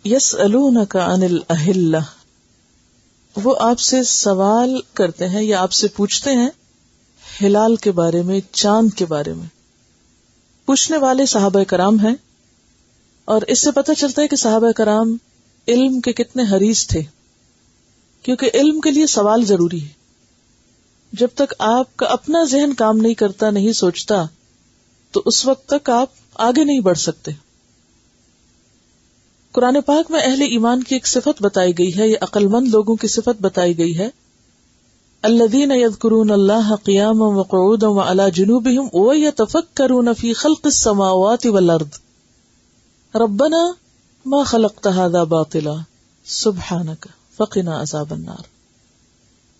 یسألونک عن الاہلہ، وہ آپ سے سوال کرتے ہیں یا آپ سے پوچھتے ہیں ہلال کے بارے میں، چاند کے بارے میں. پوچھنے والے صحابہ کرام ہیں، اور اس سے پتہ چلتا ہے کہ صحابہ کرام علم کے کتنے حریص تھے، کیونکہ علم کے لیے سوال ضروری ہے. جب تک آپ کا اپنا ذہن کام نہیں کرتا، نہیں سوچتا، تو اس وقت تک آپ آگے نہیں بڑھ سکتے. قرآن پاک میں اہل ایمان کی ایک صفت بتائی گئی ہے، یہ عقل مند لوگوں کی صفت بتائی گئی ہے. الذین یذکرون اللہ قیاما وقعودا وعلی جنوبہم ویتفکرون فی خلق السماوات والارض ربنا ما خلقت ھذا باطلا سبحانک فقنا عذاب النار.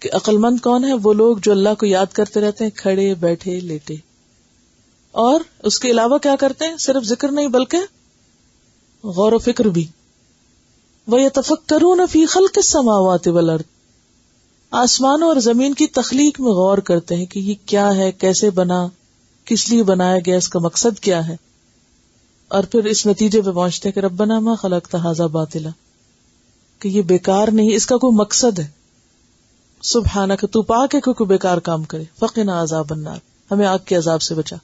کہ عقل مند کون ہے؟ وہ لوگ جو اللہ کو یاد کرتے رہتے ہیں، کھڑے بیٹھے لیٹے، اور اس کے علاوہ کیا کرتے ہیں؟ صرف ذکر نہیں بلکہ غور و فکر بھی. وَيَتَفَكَّرُونَ فِي خَلْقِ السَّمَاوَاتِ وَالْأَرْضِ، آسمانوں اور زمین کی تخلیق میں غور کرتے ہیں کہ یہ کیا ہے، کیسے بنا، کس لیے بنایا گیا، اس کا مقصد کیا ہے، اور پھر اس نتیجے پہ پہنچتے ہیں کہ ربنا ما خلقت ھذا باطلا، کہ یہ بیکار نہیں، اس کا کوئی مقصد ہے. سبحانک، تو پاک ہے کہ کوئی بیکار کام کرے. فقنا عذاب النار، ہمیں آگ کے عذاب سے بچا.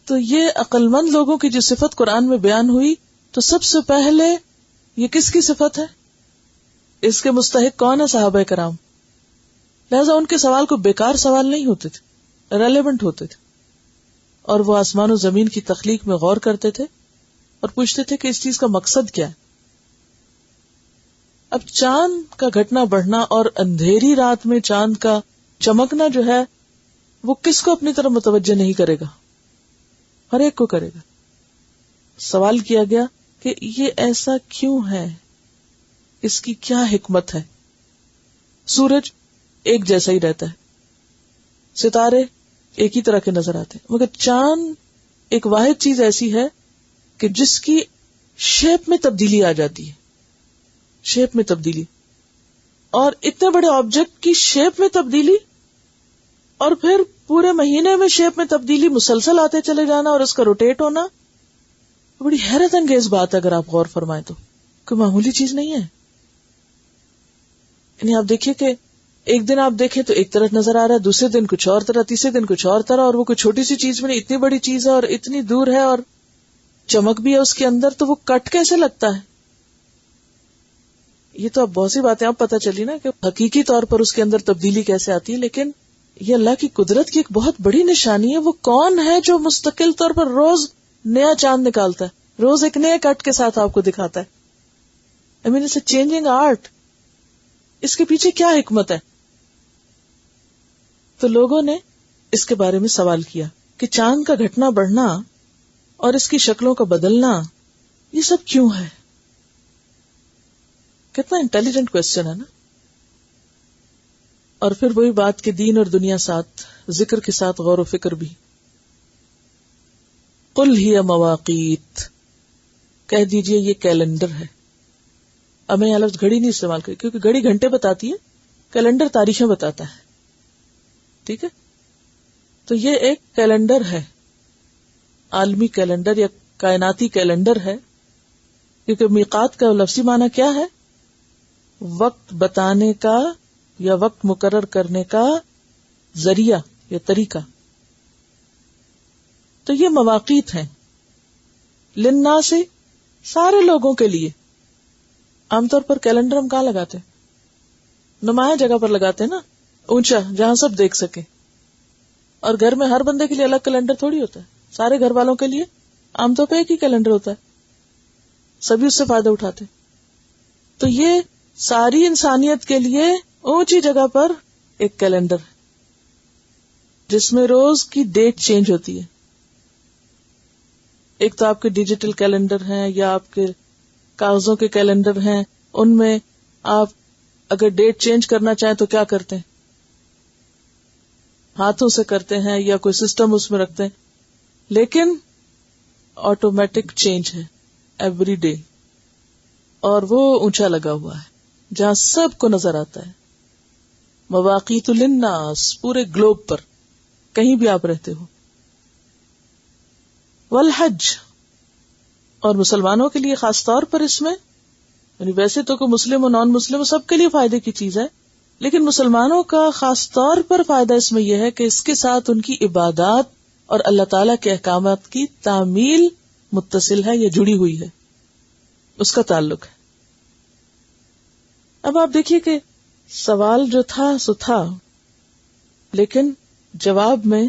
تو یہ عقل مند لوگوں کی جو صفت قرآن میں بیان ہوئی، تو سب سے پہلے یہ کس کی صفت ہے؟ اس کے مستحق کون ہے؟ صحابہ کرام. لہذا ان کے سوال کو بیکار سوال نہیں ہوتے تھے، ریلیونٹ ہوتے تھے، اور وہ آسمان و زمین کی تخلیق میں غور کرتے تھے اور پوچھتے تھے کہ اس چیز کا مقصد کیا ہے. اب چاند کا گھٹنا بڑھنا اور اندھیری رات میں چاند کا چمکنا جو ہے، وہ کس کو اپنی طرف متوجہ نہیں کرے گا؟ ہر ایک کو کرے گا. سوال کیا گیا کہ یہ ایسا کیوں ہے، اس کی کیا حکمت ہے؟ سورج ایک جیسا ہی رہتا ہے، ستارے ایک ہی طرح کے نظر آتے ہیں، مگر چاند ایک واحد چیز ایسی ہے کہ جس کی شیپ میں تبدیلی آ جاتی ہے. شیپ میں تبدیلی، اور اتنے بڑے آبجیکٹ کی شیپ میں تبدیلی، اور پھر پورے مہینے میں شیپ میں تبدیلی مسلسل آتے چلے جانا، اور اس کا روٹیٹ ہونا، بڑی حیرت انگیز بات ہے اگر آپ غور فرمائیں تو. کوئی معمولی چیز نہیں ہے. یعنی آپ دیکھیے کہ ایک دن آپ دیکھیں تو ایک طرح نظر آ رہا ہے، دوسرے دن کچھ اور طرح، تیسرے دن کچھ اور طرح، اور وہ کوئی چھوٹی سی چیز میں نہیں، اتنی بڑی چیز ہے اور اتنی دور ہے، اور چمک بھی ہے اس کے اندر، تو وہ کٹ کیسے لگتا ہے؟ یہ تو اب بہت سی باتیں آپ پتہ چلی نا کہ حقیقی طور پر اس کے اندر تبدیلی کیسے آتی ہے. لیکن یہ اللہ کی قدرت کی ایک بہت بڑی نشانی ہے. وہ کون ہے جو مستقل طور پر روز نیا چاند نکالتا ہے، روز ایک نئے کٹ کے ساتھ آپ کو دکھاتا ہے؟ I mean it's a changing art. اس کے پیچھے کیا حکمت ہے؟ تو لوگوں نے اس کے بارے میں سوال کیا کہ چاند کا گھٹنا بڑھنا اور اس کی شکلوں کا بدلنا، یہ سب کیوں ہے؟ کتنا انٹیلیجنٹ کوشچن ہے نا. اور پھر وہی بات کہ دین اور دنیا ساتھ، ذکر کے ساتھ غور و فکر بھی. قل ہی مواقیت، کہہ دیجئے یہ کیلنڈر ہے. اب میں یہ لفظ گھڑی نہیں استعمال کری کیونکہ گھڑی گھنٹے بتاتی ہے، کیلنڈر تاریخیں بتاتا ہے. ٹھیک ہے، تو یہ ایک کیلنڈر ہے، عالمی کیلنڈر یا کائناتی کیلنڈر ہے. کیونکہ میقات کا لفظی معنی کیا ہے؟ وقت بتانے کا یا وقت مقرر کرنے کا ذریعہ یا طریقہ. تو یہ مواقیت ہیں للناس، سارے لوگوں کے لیے. عام طور پر کیلنڈر ہم کہاں لگاتے ہیں؟ نمایاں جگہ پر لگاتے ہیں نا، اونچا، جہاں سب دیکھ سکے. اور گھر میں ہر بندے کے لیے الگ کیلنڈر تھوڑی ہوتا ہے. سارے گھر والوں کے لیے عام طور پہ ایک ہی کیلنڈر ہوتا ہے، سبھی اس سے فائدہ اٹھاتے. تو یہ ساری انسانیت کے لیے اونچی جگہ پر ایک کیلنڈر ہے جس میں روز کی ڈیٹ چینج ہوتی ہے. ایک تو آپ کے ڈیجیٹل کیلنڈر ہیں یا آپ کے کاغذوں کے کیلنڈر ہیں، ان میں آپ اگر ڈیٹ چینج کرنا چاہیں تو کیا کرتے ہیں؟ ہاتھوں سے کرتے ہیں یا کوئی سسٹم اس میں رکھتے ہیں. لیکن آٹومیٹک چینج ہے ایوری ڈے، اور وہ اونچا لگا ہوا ہے جہاں سب کو نظر آتا ہے. مواقیت للناس، پورے گلوب پر کہیں بھی آپ رہتے ہو. والحج، اور مسلمانوں کے لیے خاص طور پر اس میں، یعنی ویسے تو کہ مسلم و نان مسلم سب کے لیے فائدے کی چیز ہے، لیکن مسلمانوں کا خاص طور پر فائدہ اس میں یہ ہے کہ اس کے ساتھ ان کی عبادات اور اللہ تعالیٰ کے احکامات کی تعمیل متصل ہے یا جڑی ہوئی ہے، اس کا تعلق ہے۔ اب آپ دیکھیے کہ سوال جو تھا سو تھا، لیکن جواب میں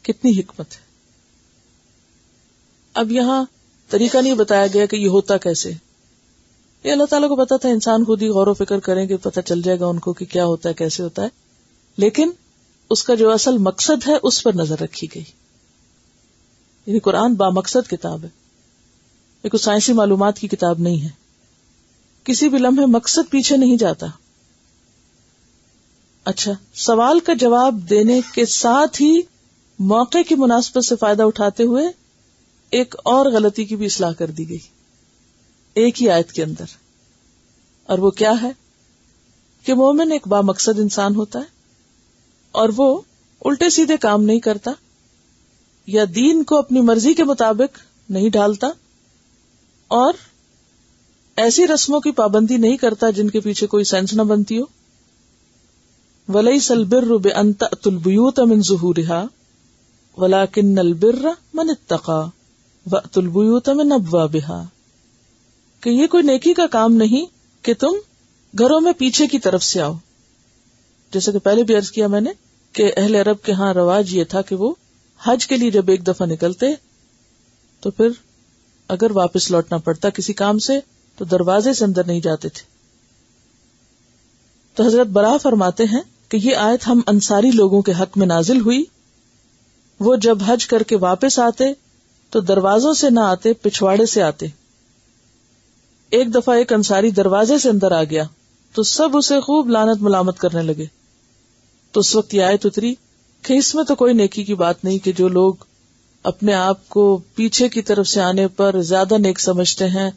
کتنی حکمت ہے۔ اب یہاں طریقہ نہیں بتایا گیا کہ یہ ہوتا کیسے، یہ اللہ تعالیٰ کو پتا تھا، انسان خود ہی غور و فکر کریں گے پتہ چل جائے گا ان کو کہ کیا ہوتا ہے کیسے ہوتا ہے، لیکن اس کا جو اصل مقصد ہے اس پر نظر رکھی گئی۔ یعنی قرآن بامقصد کتاب ہے، یہ کوئی سائنسی معلومات کی کتاب نہیں ہے، کسی بھی لمحے مقصد پیچھے نہیں جاتا۔ اچھا، سوال کا جواب دینے کے ساتھ ہی موقع کی مناسبت سے فائدہ اٹھاتے ہوئے ایک اور غلطی کی بھی اصلاح کر دی گئی ایک ہی آیت کے اندر، اور وہ کیا ہے کہ مومن ایک بامقصد انسان ہوتا ہے اور وہ الٹے سیدھے کام نہیں کرتا یا دین کو اپنی مرضی کے مطابق نہیں ڈھالتا اور ایسی رسموں کی پابندی نہیں کرتا جن کے پیچھے کوئی سینس نہ بنتی ہو۔ وَلَيْسَ الْبِرُّ بِأَن تَأْتُوا الْبُيُوتَ مِن ظُهُورِهَا وَلَكِنَّ الْبِرَّ مَنِ اتَّقَىٰ وَأْتُوا الْبُيُوتَ مِنْ أَبْوَابِهَا، کہ یہ کوئی نیکی کا کام نہیں کہ تم گھروں میں پیچھے کی طرف سے آؤ۔ جیسے کہ پہلے بھی عرض کیا میں نے کہ اہل عرب کے ہاں رواج یہ تھا کہ وہ حج کے لیے جب ایک دفعہ نکلتے تو پھر اگر واپس لوٹنا پڑتا کسی کام سے تو دروازے سے اندر نہیں جاتے تھے۔ تو حضرت برا فرماتے ہیں کہ یہ آیت ہم انصاری لوگوں کے حق میں نازل ہوئی، وہ جب حج کر کے واپس آتے تو دروازوں سے نہ آتے، پچھواڑے سے آتے۔ ایک دفعہ ایک انصاری دروازے سے اندر آ گیا تو سب اسے خوب لعنت ملامت کرنے لگے، تو اس وقت یہ آیت اتری کہ اس میں تو کوئی نیکی کی بات نہیں کہ جو لوگ اپنے آپ کو پیچھے کی طرف سے آنے پر زیادہ نیک سمجھتے ہیں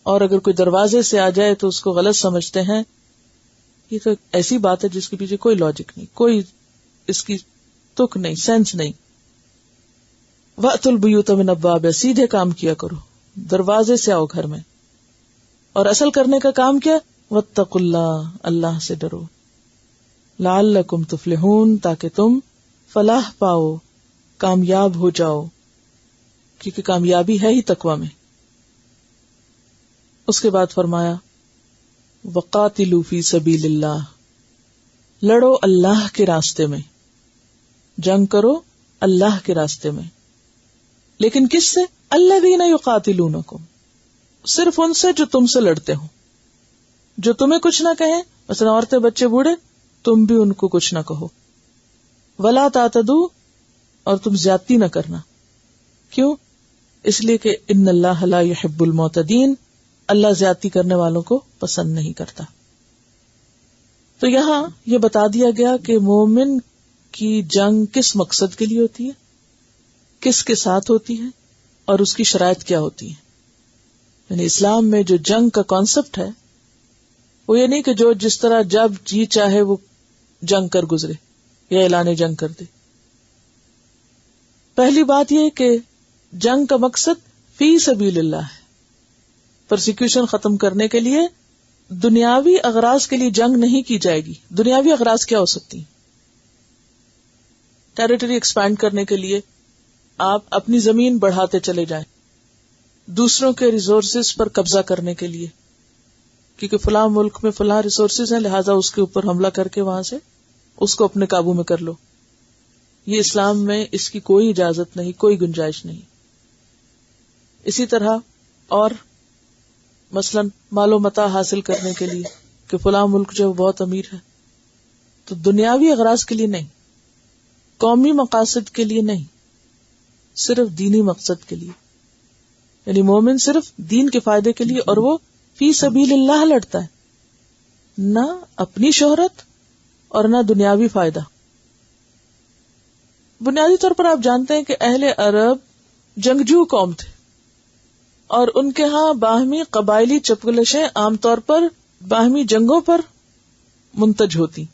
اور اگر کوئی دروازے سے آ جائے تو اس کو غلط سمجھتے ہیں، یہ تو ایسی بات ہے جس کے پیچھے کوئی لاجک نہیں، کوئی اس کی تک نہیں، سینس نہیں۔ وَأْتُوا الْبُيُوتَ مِنْ أَبْوَابِهَا، سیدھے کام کیا کرو، دروازے سے آؤ گھر میں، اور اصل کرنے کا کام کیا؟ وَاتَّقُوا اللَّهَ، اللہ سے ڈرو، لَعَلَّكُمْ تُفْلِحُونَ، تاکہ تم فلاح پاؤ، کامیاب ہو جاؤ، کیونکہ کامیابی ہے ہی تقوی میں۔ اس کے بعد فرمایا وَقَاتِلُوا فِي سَبِيلِ اللَّهِ، لڑو اللہ کے راستے میں، جنگ کرو اللہ کے راستے میں، لیکن کس سے؟ الَّذِينَ يُقَاتِلُونَكُمْ، صرف ان سے جو تم سے لڑتے ہوں، جو تمہیں کچھ نہ کہیں، مثلا عورتیں بچے بوڑھے، تم بھی ان کو کچھ نہ کہو۔ وَلَا تَعْتَدُوا، اور تم زیادتی نہ کرنا۔ کیوں؟ اس لیے کہ ان اللہ لا يحب المعتدین، اللہ زیادتی کرنے والوں کو پسند نہیں کرتا۔ تو یہاں یہ بتا دیا گیا کہ مومن کی جنگ کس مقصد کے لیے ہوتی ہے، کس کے ساتھ ہوتی ہے، اور اس کی شرائط کیا ہوتی ہے۔ یعنی اسلام میں جو جنگ کا کانسیپٹ ہے وہ یہ نہیں کہ جو جس طرح جب جی چاہے وہ جنگ کر گزرے یا اعلان جنگ کر دے۔ پہلی بات یہ کہ جنگ کا مقصد فی سبیل اللہ ہے، پرسیکیوشن ختم کرنے کے لیے، دنیاوی اغراض کے لیے جنگ نہیں کی جائے گی۔ دنیاوی اغراض کیا ہو سکتی ہیں؟ ٹیریٹری ایکسپینڈ کرنے کے لیے آپ اپنی زمین بڑھاتے چلے جائیں، دوسروں کے ریسورسز پر قبضہ کرنے کے لیے، کیونکہ فلاں ملک میں فلاں ریسورسز ہیں لہٰذا اس کے اوپر حملہ کر کے وہاں سے اس کو اپنے قابو میں کر لو۔ یہ اسلام میں اس کی کوئی اجازت نہیں، کوئی گنجائش نہیں۔ اسی طرح اور مثلا مال و متاع حاصل کرنے کے لیے کہ فلاں ملک جو بہت امیر ہے، تو دنیاوی اغراض کے لیے نہیں، قومی مقاصد کے لیے نہیں، صرف دینی مقصد کے لیے۔ یعنی مومن صرف دین کے فائدے کے لیے، اور وہ فی سبیل اللہ لڑتا ہے، نہ اپنی شہرت اور نہ دنیاوی فائدہ۔ بنیادی طور پر آپ جانتے ہیں کہ اہل عرب جنگجو قوم تھے، اور ان کے ہاں باہمی قبائلی چپگلشیں عام طور پر باہمی جنگوں پر منتج ہوتی،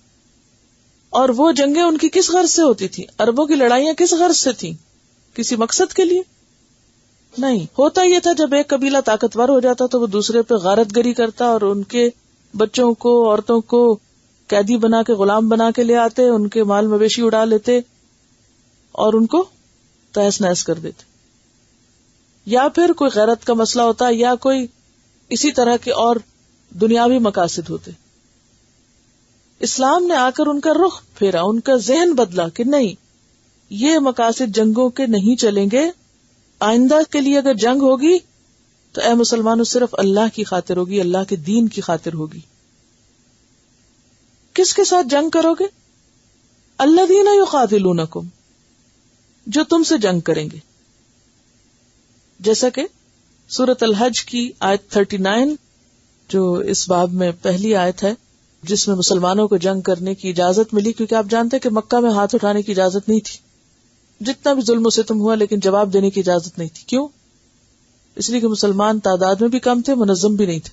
اور وہ جنگیں ان کی کس غرض سے ہوتی تھی؟ عربوں کی لڑائیاں کس غرض سے تھیں؟ کسی مقصد کے لیے؟ نہیں ہوتا یہ تھا جب ایک قبیلہ طاقتور ہو جاتا تو وہ دوسرے پہ غارت گری کرتا اور ان کے بچوں کو عورتوں کو قیدی بنا کے غلام بنا کے لے آتے, ان کے مال مویشی اڑا لیتے اور ان کو تہس نہس کر دیتے. یا پھر کوئی غیرت کا مسئلہ ہوتا یا کوئی اسی طرح کے اور دنیاوی مقاصد ہوتے. اسلام نے آ کر ان کا رخ پھیرا, ان کا ذہن بدلا کہ نہیں, یہ مقاصد جنگوں کے نہیں چلیں گے. آئندہ کے لیے اگر جنگ ہوگی تو اے مسلمانوں صرف اللہ کی خاطر ہوگی, اللہ کے دین کی خاطر ہوگی. کس کے ساتھ جنگ کرو گے؟ الذین یقاتلونکم, جو تم سے جنگ کریں گے. جیسا کہ سورۃ الحج کی آیت 39 جو اس باب میں پہلی آیت ہے جس میں مسلمانوں کو جنگ کرنے کی اجازت ملی, کیونکہ آپ جانتے ہیں کہ مکہ میں ہاتھ اٹھانے کی اجازت نہیں تھی. جتنا بھی ظلم و ستم ہوا لیکن جواب دینے کی اجازت نہیں تھی. کیوں؟ اس لیے کہ مسلمان تعداد میں بھی کم تھے, منظم بھی نہیں تھے.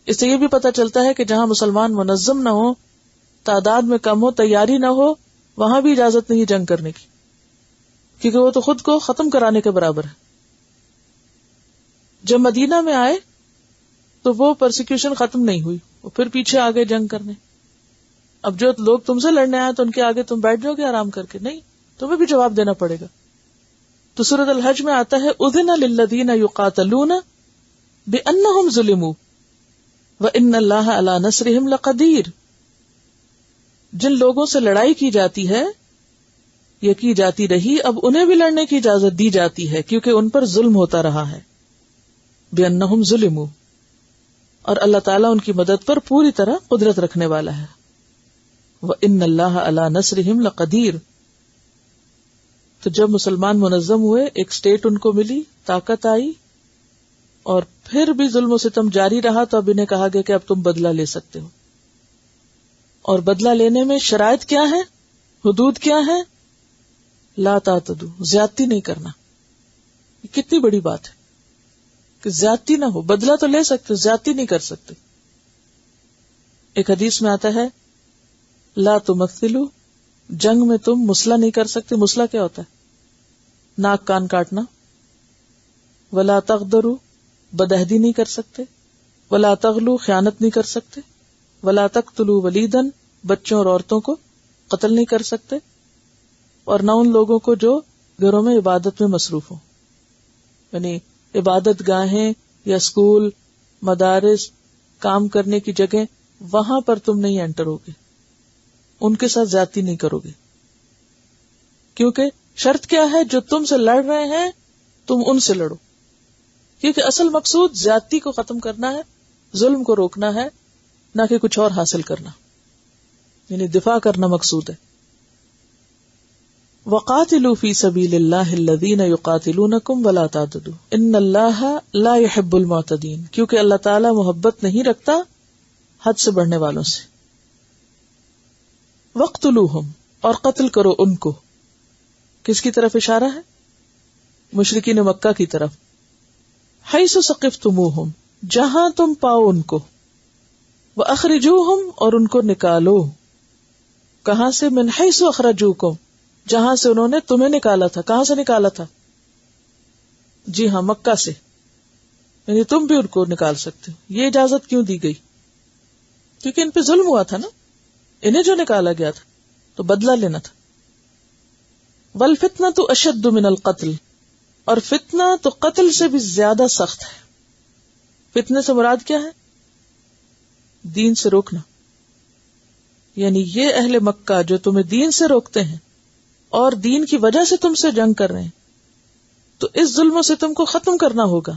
اس سے یہ بھی پتہ چلتا ہے کہ جہاں مسلمان منظم نہ ہو, تعداد میں کم ہو, تیاری نہ ہو, وہاں بھی اجازت نہیں جنگ کرنے کی, کیونکہ وہ تو خود کو ختم کرانے کے برابر ہے. جب مدینہ میں آئے تو وہ پرسیکیوشن ختم نہیں ہوئی, وہ پھر پیچھے آگے جنگ کرنے. اب جو لوگ تم سے لڑنے آئے تو ان کے آگے تم بیٹھ جاؤ گے آرام کر کے؟ نہیں, تمہیں بھی جواب دینا پڑے گا. تو سورۃ الحج میں آتا ہے اذن للذین یقاتلون بانہم ظلموا وان اللہ علی نصرہم لقدیر. جن لوگوں سے لڑائی کی جاتی ہے یہ کی جاتی رہی, اب انہیں بھی لڑنے کی اجازت دی جاتی ہے کیونکہ ان پر ظلم ہوتا رہا ہے. بانہم ظلموا, اور اللہ تعالیٰ ان کی مدد پر پوری طرح قدرت رکھنے والا ہے. وَإِنَّ اللَّهَ عَلَى نَصْرِهِمْ لَقَدِيرٌ. تو جب مسلمان منظم ہوئے, ایک سٹیٹ ان کو ملی, طاقت آئی, اور پھر بھی ظلم و ستم جاری رہا, تو اب انہیں کہا گیا کہ اب تم بدلہ لے سکتے ہو. اور بدلہ لینے میں شرائط کیا ہے, حدود کیا ہے؟ لا تعتدوا, زیادتی نہیں کرنا. یہ کتنی بڑی بات ہے کہ زیادتی نہ ہو. بدلہ تو لے سکتے, زیادتی نہیں کر سکتے. ایک حدیث میں آتا ہے لا تمثلوا, جنگ میں تم مسلح نہیں کر سکتے. مسلح کیا ہوتا ہے؟ ناک کان کاٹنا. ولا تغدروا, بدہدی نہیں کر سکتے. ولا تغلوا, خیانت نہیں کر سکتے. ولا تقتلوا ولیدا, بچوں اور عورتوں کو قتل نہیں کر سکتے. اور نہ ان لوگوں کو جو گھروں میں عبادت میں مصروف ہوں, یعنی عبادت گاہیں یا اسکول, مدارس, کام کرنے کی جگہ, وہاں پر تم نہیں انٹر ہوگے, ان کے ساتھ زیادتی نہیں کرو گے. کیونکہ شرط کیا ہے؟ جو تم سے لڑ رہے ہیں تم ان سے لڑو, کیونکہ اصل مقصود زیادتی کو ختم کرنا ہے, ظلم کو روکنا ہے, نہ کہ کچھ اور حاصل کرنا, یعنی دفاع کرنا مقصود ہے. وَقَاتِلُوا فِي سَبِيلِ اللَّهِ الَّذِينَ يُقَاتِلُونَكُمْ وَلَا تَعْتَدُوا إِنَّ اللَّهَ لَا يُحِبُّ الْمُعْتَدِينَ. کیونکہ اللہ تعالیٰ محبت نہیں رکھتا حد سے بڑھنے والوں سے. وَاقْتُلُوهُمْ, اور قتل کرو ان کو. کس کی طرف اشارہ ہے؟ مشرکین مکہ کی طرف. حَيْثُ ثَقِفْتُمُوهُمْ, جہاں تم پاؤ ان کو. وَأَخْرِجُوهُمْ, اور ان کو نکالو. کہاں سے؟ مِنْ حَيْثُ أَخْرَجُوكُمْ, جہاں سے انہوں نے تمہیں نکالا تھا. کہاں سے نکالا تھا؟ جی ہاں, مکہ سے. یعنی تم بھی ان کو نکال سکتے ہو. یہ اجازت کیوں دی گئی؟ کیونکہ ان پہ ظلم ہوا تھا نا, انہیں جو نکالا گیا تھا تو بدلہ لینا تھا. والفتنہ اشد من القتل, اور فتنہ تو قتل سے بھی زیادہ سخت ہے. فتنے سے مراد کیا ہے؟ دین سے روکنا. یعنی یہ اہل مکہ جو تمہیں دین سے روکتے ہیں اور دین کی وجہ سے تم سے جنگ کر رہے ہیں, تو اس ظلم سے تم کو ختم کرنا ہوگا.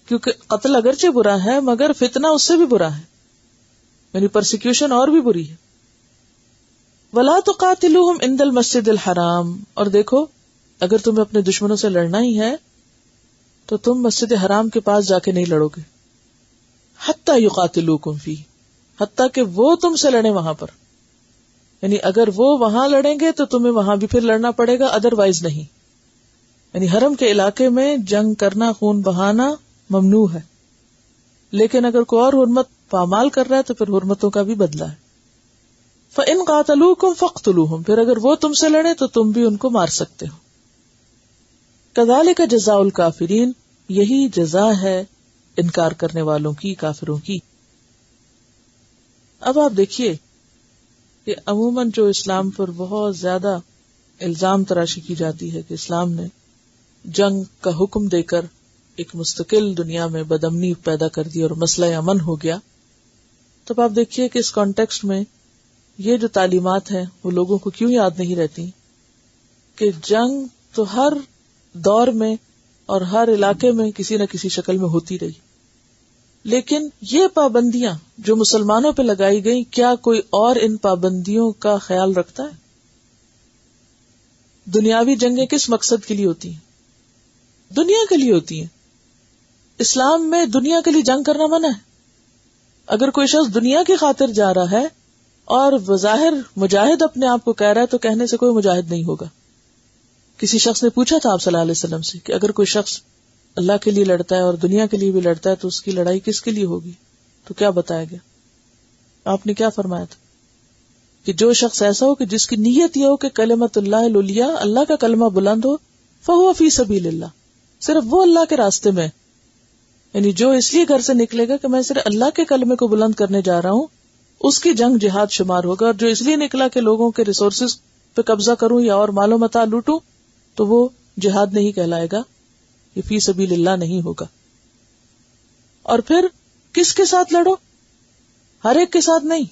کیونکہ قتل اگرچہ برا ہے مگر فتنہ اس سے بھی برا ہے, یعنی پرسیکیوشن اور بھی بری ہے. وَلَا تُقَاتِلُوهُمْ عِنْدَ الْمَسْجِدِ الْحَرَامِ, اور دیکھو اگر تمہیں اپنے دشمنوں سے لڑنا ہی ہے تو تم مسجد حرام کے پاس جا کے نہیں لڑو گے. حَتَّى يُقَاتِلُوكُمْ فِيهِ, حتیٰ کہ وہ تم سے لڑیں وہاں پر. یعنی اگر وہ وہاں لڑیں گے تو تمہیں وہاں بھی پھر لڑنا پڑے گا, ادروائز نہیں. یعنی حرم کے علاقے میں جنگ کرنا, خون بہانا ممنوع ہے. لیکن اگر کوئی اور حرمت پامال کر رہا ہے تو پھر حرمتوں کا بھی بدلہ ہے. فَإِن قَاتَلُوكُمْ فَاقْتُلُوهُمْ, پھر اگر وہ تم سے لڑے تو تم بھی ان کو مار سکتے ہو. کذالک جزاء الکافرین، یہی جزا ہے انکار کرنے والوں کی، کافروں کی۔ اب آپ دیکھیے کہ عموماً جو اسلام پر بہت زیادہ الزام تراشی کی جاتی ہے کہ اسلام نے جنگ کا حکم دے کر ایک مستقل دنیا میں بدامنی پیدا کر دی اور مسئلہ امن ہو گیا، تب آپ دیکھیے کہ اس کانٹیکسٹ میں یہ جو تعلیمات ہیں وہ لوگوں کو کیوں یاد نہیں رہتی کہ جنگ تو ہر دور میں اور ہر علاقے میں کسی نہ کسی شکل میں ہوتی رہی، لیکن یہ پابندیاں جو مسلمانوں پہ لگائی گئی، کیا کوئی اور ان پابندیوں کا خیال رکھتا ہے؟ دنیاوی جنگیں کس مقصد کے لیے ہوتی ہیں؟ دنیا کے لیے ہوتی ہیں۔ اسلام میں دنیا کے لیے جنگ کرنا منع ہے۔ اگر کوئی شخص دنیا کی خاطر جا رہا ہے اور بظاہر مجاہد اپنے آپ کو کہہ رہا ہے تو کہنے سے کوئی مجاہد نہیں ہوگا۔ کسی شخص نے پوچھا تھا آپ صلی اللہ علیہ وسلم سے کہ اگر کوئی شخص اللہ کے لیے لڑتا ہے اور دنیا کے لیے بھی لڑتا ہے تو اس کی لڑائی کس کے لیے ہوگی؟ تو کیا بتایا گیا؟ آپ نے کیا فرمایا تھا کہ جو شخص ایسا ہو کہ جس کی نیت یہ ہو کہ کلمۃ اللہ العلیٰ، اللہ کا کلمہ بلند ہو، فہو فی سبیل اللہ، صرف وہ اللہ کے راستے میں، یعنی جو اس لیے گھر سے نکلے گا کہ میں صرف اللہ کے کلمے کو بلند کرنے جا رہا ہوں، اس کی جنگ جہاد شمار ہوگا، اور جو اس لیے نکلا کہ لوگوں کے ریسورسز پہ قبضہ کروں یا اور مال و متاع لوٹوں، تو وہ جہاد نہیں کہلائے گا، یہ فی سبیل اللہ نہیں ہوگا۔ اور پھر کس کے ساتھ لڑو؟ ہر ایک کے ساتھ نہیں،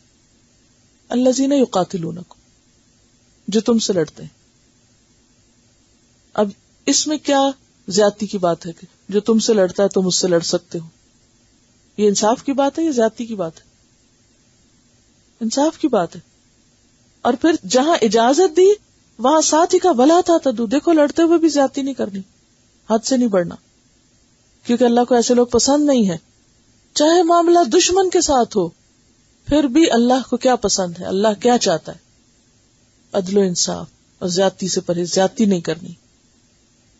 الذین یقاتلونکم، جو تم سے لڑتے ہیں۔ اب اس میں کیا زیادتی کی بات ہے کہ جو تم سے لڑتا ہے تم اس سے لڑ سکتے ہو؟ یہ انصاف کی بات ہے یا زیادتی کی بات ہے؟ انصاف کی بات ہے۔ اور پھر جہاں اجازت دی وہاں ساتھ ہی کا ولا تعتدوا، دیکھو لڑتے ہوئے بھی زیادتی نہیں کرنی، حد سے نہیں بڑھنا، کیونکہ اللہ کو ایسے لوگ پسند نہیں ہے۔ چاہے معاملہ دشمن کے ساتھ ہو پھر بھی اللہ کو کیا پسند ہے، اللہ کیا چاہتا ہے؟ عدل و انصاف اور زیادتی سے پرہیز، زیادتی نہیں کرنی،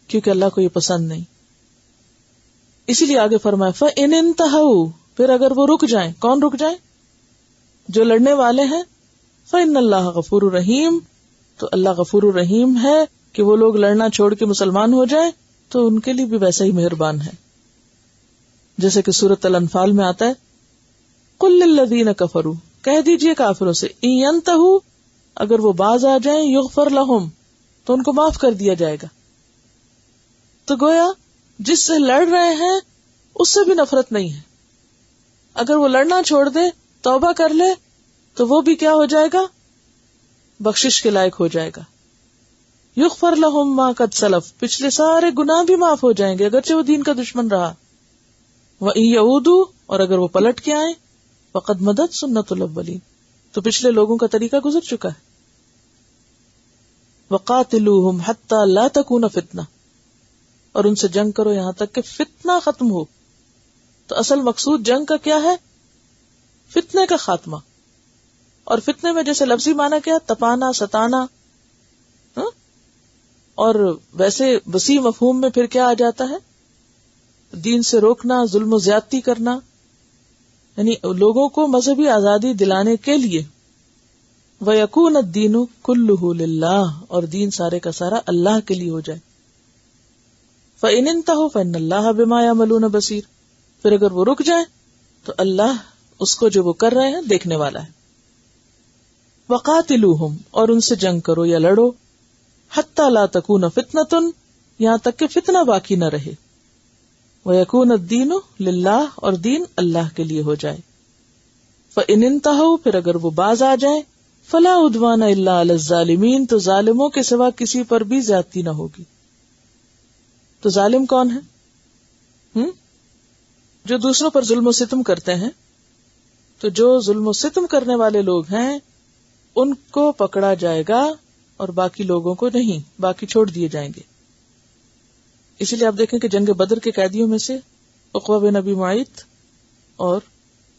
کیونکہ اللہ کو یہ پسند نہیں۔ اسی لیے آگے فرمایا فَإِنِ انْتَهَوْا، پھر اگر وہ رک جائیں، کون رک جائیں؟ جو لڑنے والے ہیں۔ فَإِنَّ اللَّهَ غَفُورٌ رَحِيمٌ، تو اللہ غفور الرحیم ہے کہ وہ لوگ لڑنا چھوڑ کے مسلمان ہو جائیں تو ان کے لیے بھی ویسا ہی مہربان ہے، جیسے کہ سورۃ الانفال میں آتا ہے قُلْ لِلَّذِينَ كَفَرُوا، کہہ دیجئے کافروں سے، إِن يَنْتَهُوا، اگر وہ باز آ جائیں، يُغْفَرْ لَهُمْ، تو ان کو معاف کر دیا جائے گا۔ تو گویا جس سے لڑ رہے ہیں اس سے بھی نفرت نہیں ہے، اگر وہ لڑنا چھوڑ دے، توبہ کر لے، تو وہ بھی کیا ہو جائے گا؟ بخشش کے لائق ہو جائے گا۔ یغفر لہم ما قد سلف، پچھلے سارے گناہ بھی معاف ہو جائیں گے اگرچہ وہ دین کا دشمن رہا۔ وَإِن يَعُودُوا، اور اگر وہ پلٹ کے آئیں، فقد مدت سنت الاولین، تو پچھلے لوگوں کا طریقہ گزر چکا ہے۔ وَقَاتِلُوهُمْ حَتَّى لَا تَكُونَ فِتْنَةٌ، اور ان سے جنگ کرو یہاں تک کہ فتنہ ختم ہو۔ تو اصل مقصود جنگ کا کیا ہے؟ فتنے کا خاتمہ۔ اور فتنے میں جیسے لفظی معنی کیا، تپانا، ستانا، اور ویسے وسیع مفہوم میں پھر کیا آ جاتا ہے؟ دین سے روکنا، ظلم و زیادتی کرنا، یعنی لوگوں کو مذہبی آزادی دلانے کے لیے۔ وَيَكُونَ الدِّينُ كُلُّهُ لِلَّهِ، اور دین سارے کا سارا اللہ کے لیے ہو جائے۔ فَإِنِ انْتَهُوا فَإِنَّ اللَّهَ بِمَا يَعْمَلُونَ بَصِيرٌ، پھر اگر وہ رک جائیں تو اللہ اس کو جو وہ کر رہے ہیں دیکھنے والا ہے۔ وَقَاتِلُوهُمْ، اور ان سے جنگ کرو یا لڑو، حَتَّى لَا تَكُونَ فِتْنَةٌ، یہاں تک کہ فتنہ باقی نہ رہے۔ وَيَكُونَ الدِّينُ لِلَّهِ، اور دین اللہ کے لیے ہو جائے۔ فَإِنِ انْتَهُوا، پھر اگر وہ باز آ جائیں، فَلَا عُدْوَانَ إِلَّا عَلَى الظَّالِمِينَ، تو ظالموں کے سوا کسی پر بھی زیادتی نہ ہوگی۔ تو ظالم کون ہے؟ جو دوسروں پر ظلم و ستم کرتے ہیں۔ تو جو ظلم و ستم کرنے والے لوگ ہیں ان کو پکڑا جائے گا اور باقی لوگوں کو نہیں، باقی چھوڑ دیے جائیں گے۔ اسی لیے آپ دیکھیں کہ جنگ بدر کے قیدیوں میں سے عقبہ بن ابی معیط اور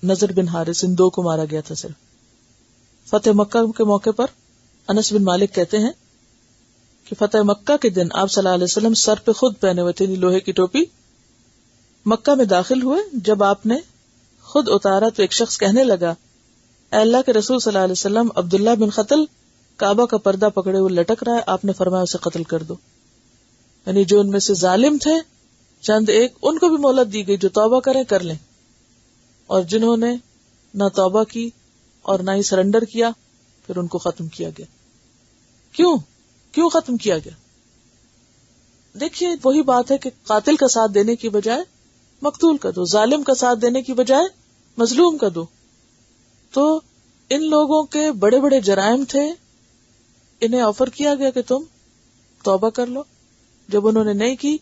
نضر بن حارث، ان دو کو مارا گیا تھا صرف۔ فتح مکہ کے موقع پر انس بن مالک کہتے ہیں کہ فتح مکہ کے دن آپ صلی اللہ علیہ وسلم سر پہ خود پہنے ہوئے تھے، لوہے کی ٹوپی۔ مکہ میں داخل ہوئے، جب آپ نے خود اتارا تو ایک شخص کہنے لگا، اے اللہ کے رسول صلی اللہ علیہ وسلم، عبداللہ بن قتل کعبہ کا پردہ پکڑے ہوئے لٹک رہا ہے، آپ نے فرمایا اسے قتل کر دو۔ یعنی جو ان میں سے ظالم تھے چند ایک، ان کو بھی مہلت دی گئی، جو توبہ کریں کر لیں، اور جنہوں نے نہ توبہ کی اور نہ ہی سرنڈر کیا پھر ان کو ختم کیا گیا۔ کیوں ختم کیا گیا؟ دیکھیے وہی بات ہے کہ قاتل کا ساتھ دینے کی بجائے مقتول کا دو، ظالم کا ساتھ دینے کی بجائے مظلوم کا دو۔ تو ان لوگوں کے بڑے بڑے جرائم تھے، انہیں آفر کیا گیا کہ تم توبہ کر لو، جب انہوں نے نہیں کی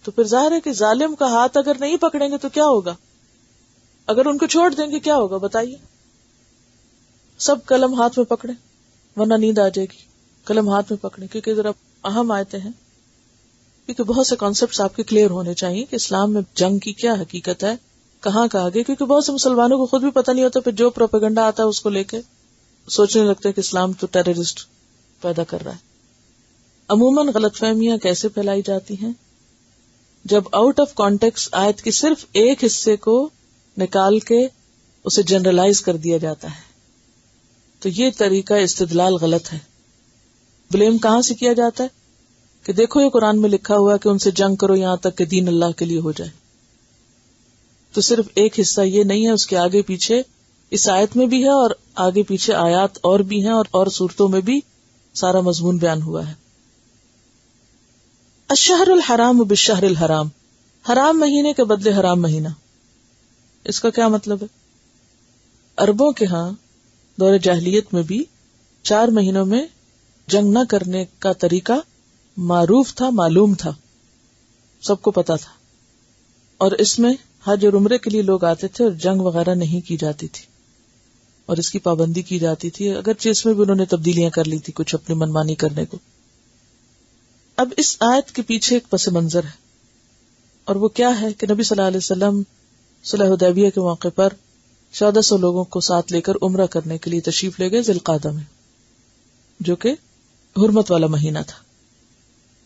تو پھر ظاہر ہے کہ ظالم کا ہاتھ اگر نہیں پکڑیں گے تو کیا ہوگا، اگر ان کو چھوڑ دیں گے کیا ہوگا بتائیے؟ سب قلم ہاتھ میں پکڑیں ورنہ نیند آ جائے گی، قلم ہاتھ میں پکڑیں، کیونکہ ذرا اہم آیتیں ہیں، کیونکہ بہت سے کانسیپٹس آپ کے کلیئر ہونے چاہیے کہ اسلام میں جنگ کی کیا حقیقت ہے، کہاں کہا گیا، کیونکہ بہت سے مسلمانوں کو خود بھی پتہ نہیں ہوتا، پھر جو پروپیگنڈا آتا ہے اس کو لے کے سوچنے لگتے ہیں کہ اسلام تو ٹیررسٹ پیدا کر رہا ہے۔ عموماً غلط فہمیاں کیسے پھیلائی جاتی ہیں؟ جب آؤٹ آف کانٹیکسٹ آیت کی صرف ایک حصے کو نکال کے اسے جنرلائز کر دیا جاتا ہے، تو یہ طریقہ استدلال غلط ہے۔ بلیم کہاں سے کیا جاتا ہے کہ دیکھو یہ قرآن میں لکھا ہوا کہ ان سے جنگ کرو یہاں تک کہ دین اللہ کے لیے ہو جائے، تو صرف ایک حصہ یہ نہیں ہے، اس کے آگے پیچھے اس آیت میں بھی ہے اور آگے پیچھے آیات اور بھی ہیں اور صورتوں میں بھی سارا مضمون بیان ہوا ہے۔ الشہر الحرام بالشہر الحرام، حرام مہینے کے بدلے حرام مہینہ، اس کا کیا مطلب ہے؟ عربوں کے ہاں دور جاہلیت میں بھی 4 مہینوں میں جنگ نہ کرنے کا طریقہ معروف تھا، معلوم تھا، سب کو پتا تھا، اور اس میں حج اور عمرے کے لیے لوگ آتے تھے اور جنگ وغیرہ نہیں کی جاتی تھی اور اس کی پابندی کی جاتی تھی، اگرچہ اس میں بھی انہوں نے تبدیلیاں کر لی تھی کچھ اپنی منمانی کرنے کو۔ اب اس آیت کے پیچھے ایک پس منظر ہے، اور وہ کیا ہے کہ نبی صلی اللہ علیہ وسلم صلح حدیبیہ کے موقع پر 1400 لوگوں کو ساتھ لے کر عمرہ کرنے کے لیے تشریف لے گئے ذی القعدہ میں، جو کہ حرمت والا مہینہ تھا،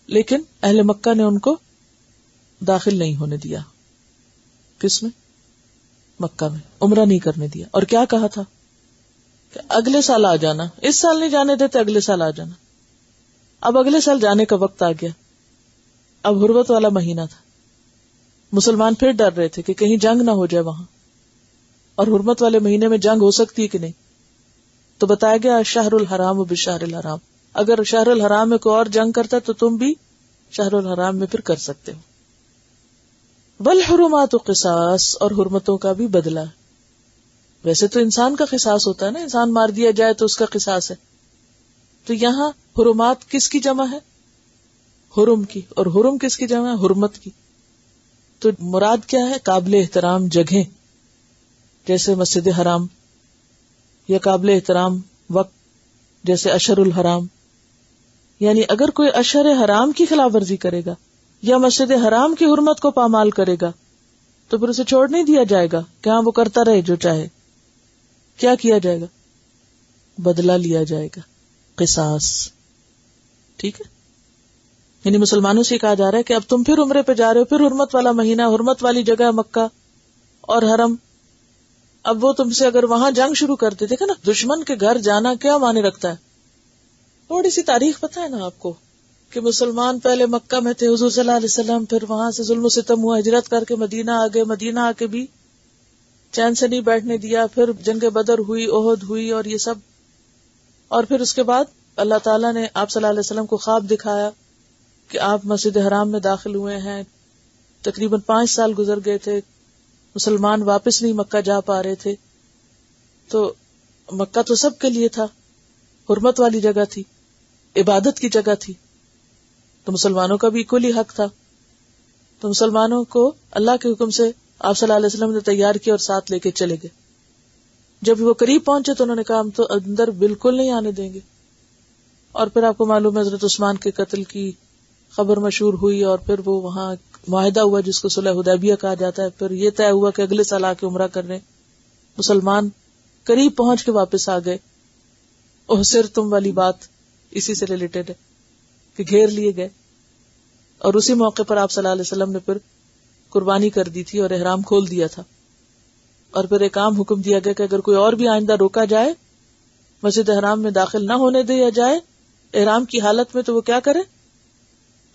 لیکن اہل مکہ نے ان کو داخل نہیں ہونے دیا۔ کس میں؟ مکہ میں عمرہ نہیں کرنے دیا، اور کیا کہا تھا کہ اگلے سال آ جانا، اس سال نہیں جانے دیتے، اگلے سال آ جانا۔ اب اگلے سال جانے کا وقت آ گیا، اب حرمت والا مہینہ تھا، مسلمان پھر ڈر رہے تھے کہ کہیں جنگ نہ ہو جائے وہاں، اور حرمت والے مہینے میں جنگ ہو سکتی ہے کہ نہیں، تو بتایا گیا شہر الحرام بالشہر الحرام، اگر شہر الحرام میں کوئی اور جنگ کرتا تو تم بھی شہر الحرام میں پھر کر سکتے ہو۔ والحرمات قصاص، اور حرمتوں کا بھی بدلہ۔ ویسے تو انسان کا قصاص ہوتا ہے نا، انسان مار دیا جائے تو اس کا قصاص ہے، تو یہاں حرمات کس کی جمع ہے؟ حرم کی، اور حرم کس کی جمع ہے؟ حرمت کی۔ تو مراد کیا ہے؟ قابل احترام جگہیں، جیسے مسجد حرام، یا قابل احترام وقت جیسے اشہر الحرام۔ یعنی اگر کوئی اشہر حرام کی خلاف ورزی کرے گا یا مسجد حرام کی حرمت کو پامال کرے گا تو پھر اسے چھوڑ نہیں دیا جائے گا کہ ہاں وہ کرتا رہے جو چاہے۔ کیا کیا جائے گا؟ بدلہ لیا جائے گا، قصاص۔ ٹھیک ہے، یعنی مسلمانوں سے کہا جا رہا ہے کہ اب تم پھر عمرے پہ جا رہے ہو، پھر حرمت والا مہینہ، حرمت والی جگہ مکہ اور حرم، اب وہ تم سے اگر وہاں جنگ شروع کرتے، دیکھا نا دشمن کے گھر جانا کیا معنی رکھتا ہے۔ تھوڑی سی تاریخ پتہ ہے نا آپ کو کہ مسلمان پہلے مکہ میں تھے، حضور صلی اللہ علیہ وسلم پھر وہاں سے ظلم و ستم ہوا، ہجرت کر کے مدینہ آ گئے، مدینہ آ کے بھی چین سے نہیں بیٹھنے دیا، پھر جنگ بدر ہوئی، احد ہوئی، اور یہ سب، اور پھر اس کے بعد اللہ تعالیٰ نے آپ صلی اللہ علیہ وسلم کو خواب دکھایا کہ آپ مسجد حرام میں داخل ہوئے ہیں، تقریباً 5 سال گزر گئے تھے، مسلمان واپس نہیں مکہ جا پا رہے تھے، تو مکہ تو سب کے لیے تھا، حرمت والی جگہ تھی، عبادت کی جگہ تھی، تو مسلمانوں کا بھی ایکولی حق تھا، تو مسلمانوں کو اللہ کے حکم سے آپ صلی اللہ علیہ وسلم نے تیار کیا اور ساتھ لے کے چلے گئے۔ جب وہ قریب پہنچے تو انہوں نے کہا ہم تو اندر بالکل نہیں آنے دیں گے، اور پھر آپ کو معلوم ہے حضرت عثمان کے قتل کی خبر مشہور ہوئی، اور پھر وہ وہاں معاہدہ ہوا جس کو صلح حدیبیہ کہا جاتا ہے، پھر یہ طے ہوا کہ اگلے سال آ کے عمرہ کرنے، مسلمان قریب پہنچ کے واپس آ گئے۔ احصرتم والی بات اسی سے ریلیٹڈ ہے کہ گھیر لیے گئے، اور اسی موقع پر آپ صلی اللہ علیہ وسلم نے پھر قربانی کر دی تھی اور احرام کھول دیا تھا، اور پھر ایک عام حکم دیا گیا کہ اگر کوئی اور بھی آئندہ روکا جائے، مسجد حرام میں داخل نہ ہونے دیا جائے احرام کی حالت میں، تو وہ کیا کرے؟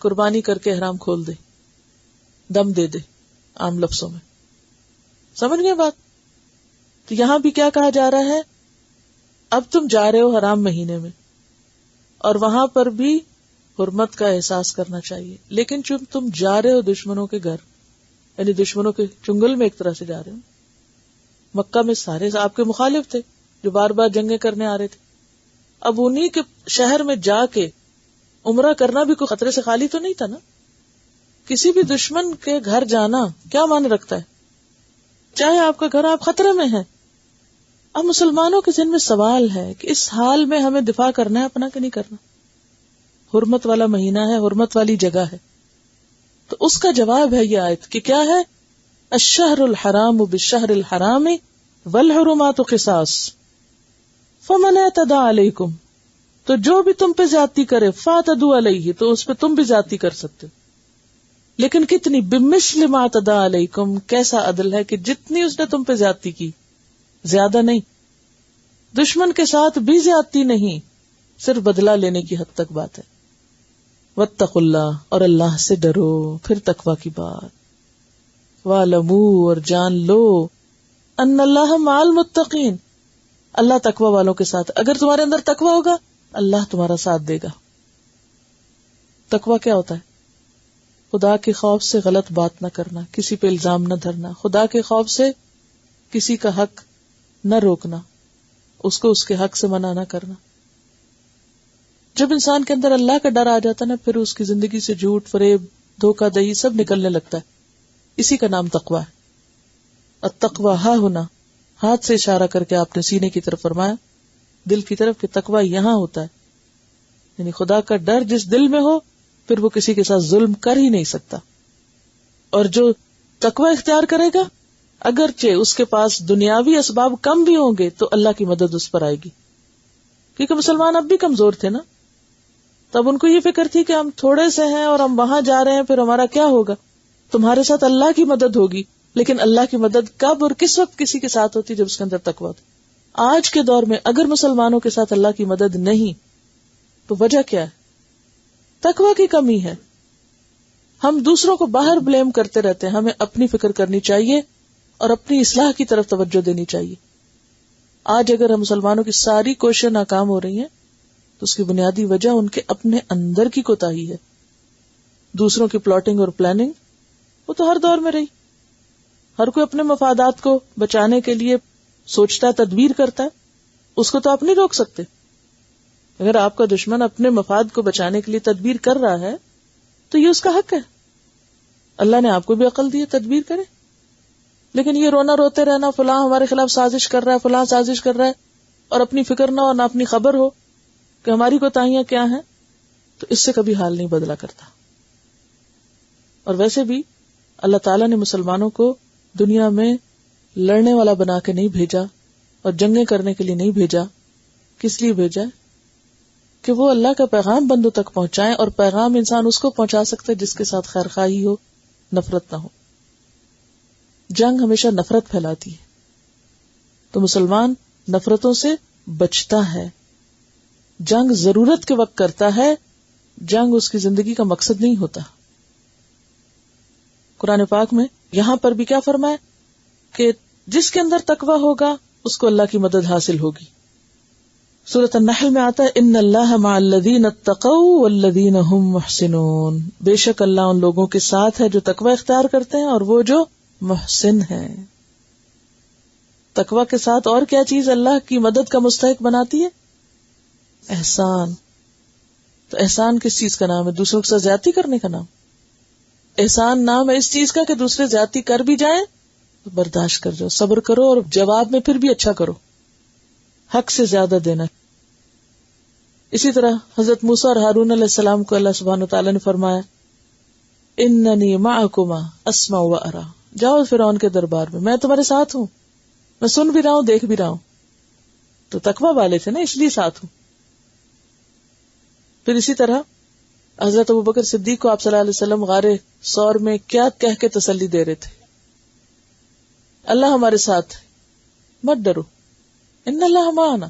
قربانی کر کے احرام کھول دے، دم دے دے، عام لفظوں میں. سمجھ گئے بات؟ تو یہاں بھی کیا کہا جا رہا ہے، اب تم جا رہے ہو حرام مہینے میں اور وہاں پر بھی حرمت کا احساس کرنا چاہیے، لیکن چون تم جا رہے ہو دشمنوں کے گھر، یعنی دشمنوں کے چنگل میں ایک طرح سے جا رہے ہو. مکہ میں سارے آپ کے مخالف تھے جو بار بار جنگیں کرنے آ رہے تھے. اب انہی کے شہر میں جا کے عمرہ کرنا بھی کوئی خطرے سے خالی تو نہیں تھا نا. کسی بھی دشمن کے گھر جانا کیا معنی رکھتا ہے، چاہے آپ کا گھر آپ خطرے میں ہے. اب مسلمانوں کے ذہن میں سوال ہے کہ اس حال میں ہمیں دفاع کرنا ہے اپنا کہ نہیں کرنا. حرمت والا مہینہ ہے، حرمت والی جگہ ہے. تو اس کا جواب ہے یہ آیت کہ کیا ہے، الشہر الحرام بالشہر الحرام والحرمات قصاص فمن اعتدى علیکم، تو جو بھی تم پہ زیادتی کرے فاعتدوا علیہ، تو اس پہ تم بھی زیادتی کر سکتے. لیکن کتنی، بمثل ما اعتدى علیکم، کیسا عدل ہے کہ جتنی اس نے تم پہ زیادتی کی، زیادہ نہیں. دشمن کے ساتھ بھی زیادتی نہیں، صرف بدلہ لینے کی حد تک بات ہے. واتقوا اللہ، اور اللہ سے ڈرو. پھر تقوی کی بات، وَاعْلَمُوا، اور جان لو، ان اللہ مع المتقین، اللہ تقوی والوں کے ساتھ. اگر تمہارے اندر تقوی ہوگا اللہ تمہارا ساتھ دے گا. تقوی کیا ہوتا ہے؟ خدا کے خوف سے غلط بات نہ کرنا، کسی پہ الزام نہ دھرنا، خدا کے خوف سے کسی کا حق نہ روکنا، اس کو اس کے حق سے منع نہ کرنا. جب انسان کے اندر اللہ کا ڈر آ جاتا ہے نا، پھر اس کی زندگی سے جھوٹ، فریب، دھوکہ دہی سب نکلنے لگتا ہے. اسی کا نام تقوی ہے. التقوی ہا ہونا، ہاتھ سے اشارہ کر کے آپ نے سینے کی طرف فرمایا، دل کی طرف، کہ تقوی یہاں ہوتا ہے. یعنی خدا کا ڈر جس دل میں ہو، پھر وہ کسی کے ساتھ ظلم کر ہی نہیں سکتا. اور جو تقوی اختیار کرے گا، اگرچہ اس کے پاس دنیاوی اسباب کم بھی ہوں گے تو اللہ کی مدد اس پر آئے گی. کیونکہ مسلمان اب بھی کمزور تھے نا، تب ان کو یہ فکر تھی کہ ہم تھوڑے سے ہیں اور ہم وہاں جا رہے ہیں، پھر ہمارا کیا ہوگا. تمہارے ساتھ اللہ کی مدد ہوگی، لیکن اللہ کی مدد کب اور کس وقت کسی کے ساتھ ہوتی؟ جب اس کے اندر تقویٰ ہوتی. آج کے دور میں اگر مسلمانوں کے ساتھ اللہ کی مدد نہیں تو وجہ کیا ہے؟ تقویٰ کی کمی ہے. ہم دوسروں کو باہر بلیم کرتے رہتے ہیں، ہمیں اپنی فکر کرنی چاہیے اور اپنی اصلاح کی طرف توجہ دینی چاہیے. آج اگر ہم مسلمانوں کی ساری کوششیں ناکام ہو رہی ہیں تو اس کی بنیادی وجہ ان کے اپنے اندر کی کوتاہی ہے. دوسروں کی پلاٹنگ اور پلاننگ وہ تو ہر دور میں رہی. ہر کوئی اپنے مفادات کو بچانے کے لیے سوچتا ہے، تدبیر کرتا ہے. اس کو تو آپ نہیں روک سکتے. اگر آپ کا دشمن اپنے مفاد کو بچانے کے لیے تدبیر کر رہا ہے تو یہ اس کا حق ہے. اللہ نے آپ کو بھی عقل دی ہے، تدبیر کرے. لیکن یہ رونا روتے رہنا، فلاں ہمارے خلاف سازش کر رہا ہے، فلاں سازش کر رہا ہے، اور اپنی فکر نہ ہو نہ اپنی خبر ہو کہ ہماری کوتاہیاں کیا ہیں، تو اس سے کبھی حال نہیں بدلا کرتا. اور ویسے بھی اللہ تعالیٰ نے مسلمانوں کو دنیا میں لڑنے والا بنا کے نہیں بھیجا اور جنگیں کرنے کے لیے نہیں بھیجا. کس لیے بھیجا ہے؟ کہ وہ اللہ کا پیغام بندوں تک پہنچائیں، اور پیغام انسان اس کو پہنچا سکتا ہے جس کے ساتھ خیر خواہی ہو، نفرت نہ ہو. جنگ ہمیشہ نفرت پھیلاتی ہے، تو مسلمان نفرتوں سے بچتا ہے. جنگ ضرورت کے وقت کرتا ہے، جنگ اس کی زندگی کا مقصد نہیں ہوتا. قرآن پاک میں یہاں پر بھی کیا فرمایا کہ جس کے اندر تقویٰ ہوگا اس کو اللہ کی مدد حاصل ہوگی. سورۃ النحل میں آتا ہے، ان اللہ مع الذین اتقوا والذین هم محسنون، بے شک اللہ ان لوگوں کے ساتھ ہے جو تقویٰ اختیار کرتے ہیں اور وہ جو محسن ہیں. تقویٰ کے ساتھ اور کیا چیز اللہ کی مدد کا مستحق بناتی ہے؟ احسان. تو احسان کس چیز کا نام ہے؟ دوسروں کے ساتھ زیادتی کرنے کا نام. احسان نام ہے اس چیز کا کہ دوسرے زیادتی کر بھی جائیں تو برداشت کر جاؤ، صبر کرو، اور جواب میں پھر بھی اچھا کرو، حق سے زیادہ دینا. اسی طرح حضرت موسیٰ اور ہارون علیہ السلام کو اللہ سبحانہ وتعالیٰ نے فرمایا، اننی معکما اسمع و ارا، جاؤ فرعون کے دربار میں تمہارے ساتھ ہوں، میں سن بھی رہا ہوں، دیکھ بھی رہا ہوں. تو تقویٰ والے تھے نا، اس لیے ساتھ ہوں. پھر اسی طرح حضرت ابوبکر صدیق کو آپ صلی اللہ علیہ وسلم غار ثور میں کیا کہہ کے تسلی دے رہے تھے؟ اللہ ہمارے ساتھ ہے، مت ڈرو، ان اللہ معنا.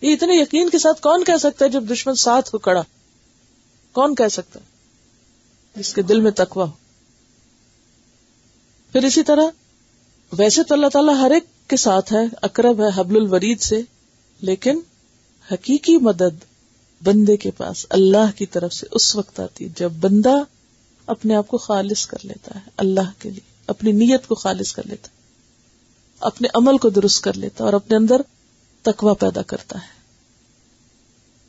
یہ اتنے یقین کے ساتھ کون کہہ سکتا ہے جب دشمن ساتھ ہو کھڑا؟ کون کہہ سکتا ہے؟ جس کے دل میں تقویٰ ہو. پھر اسی طرح ویسے تو اللہ تعالیٰ ہر ایک کے ساتھ ہے، اقرب ہے حبل الورید سے، لیکن حقیقی مدد بندے کے پاس اللہ کی طرف سے اس وقت آتی ہے جب بندہ اپنے آپ کو خالص کر لیتا ہے اللہ کے لیے، اپنی نیت کو خالص کر لیتا ہے، اپنے عمل کو درست کر لیتا ہے اور اپنے اندر تقویٰ پیدا کرتا ہے.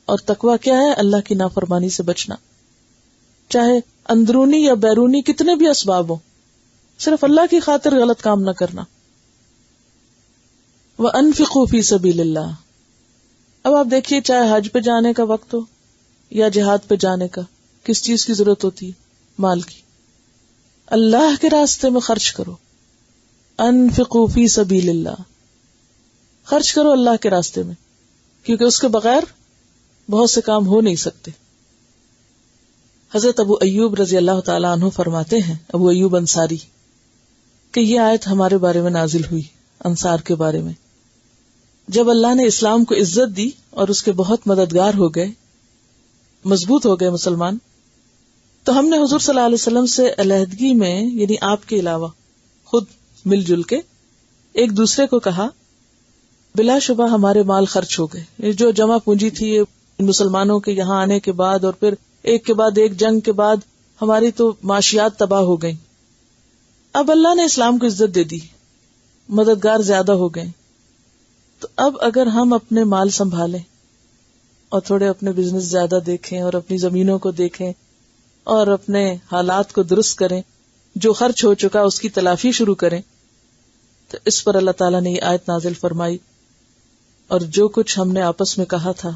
اور تقویٰ کیا ہے؟ اللہ کی نافرمانی سے بچنا، چاہے اندرونی یا بیرونی کتنے بھی اسباب ہوں، صرف اللہ کی خاطر غلط کام نہ کرنا. وَأَنفِقُوا فِي سَبِيلِ اللَّهِ. اب آپ دیکھیے، چاہے حج پہ جانے کا وقت ہو یا جہاد پہ جانے کا، کس چیز کی ضرورت ہوتی ہے؟ مال کی. اللہ کے راستے میں خرچ کرو. انفقوا فی سبیل اللہ، خرچ کرو اللہ کے راستے میں، کیونکہ اس کے بغیر بہت سے کام ہو نہیں سکتے. حضرت ابو ایوب رضی اللہ تعالی عنہ فرماتے ہیں، ابو ایوب انصاری، کہ یہ آیت ہمارے بارے میں نازل ہوئی، انصار کے بارے میں. جب اللہ نے اسلام کو عزت دی اور اس کے بہت مددگار ہو گئے، مضبوط ہو گئے مسلمان، تو ہم نے حضور صلی اللہ علیہ وسلم سے علیحدگی میں، یعنی آپ کے علاوہ خود مل جل کے ایک دوسرے کو کہا، بلا شبہ ہمارے مال خرچ ہو گئے. یہ جو جمع پونجی تھی یہ مسلمانوں کے یہاں آنے کے بعد اور پھر ایک کے بعد ایک جنگ کے بعد ہماری تو معاشیات تباہ ہو گئیں. اب اللہ نے اسلام کو عزت دے دی، مددگار زیادہ ہو گئے، تو اب اگر ہم اپنے مال سنبھالیں اور تھوڑے اپنے بزنس زیادہ دیکھیں اور اپنی زمینوں کو دیکھیں اور اپنے حالات کو درست کریں، جو خرچ ہو چکا اس کی تلافی شروع کریں، تو اس پر اللہ تعالیٰ نے یہ آیت نازل فرمائی اور جو کچھ ہم نے آپس میں کہا تھا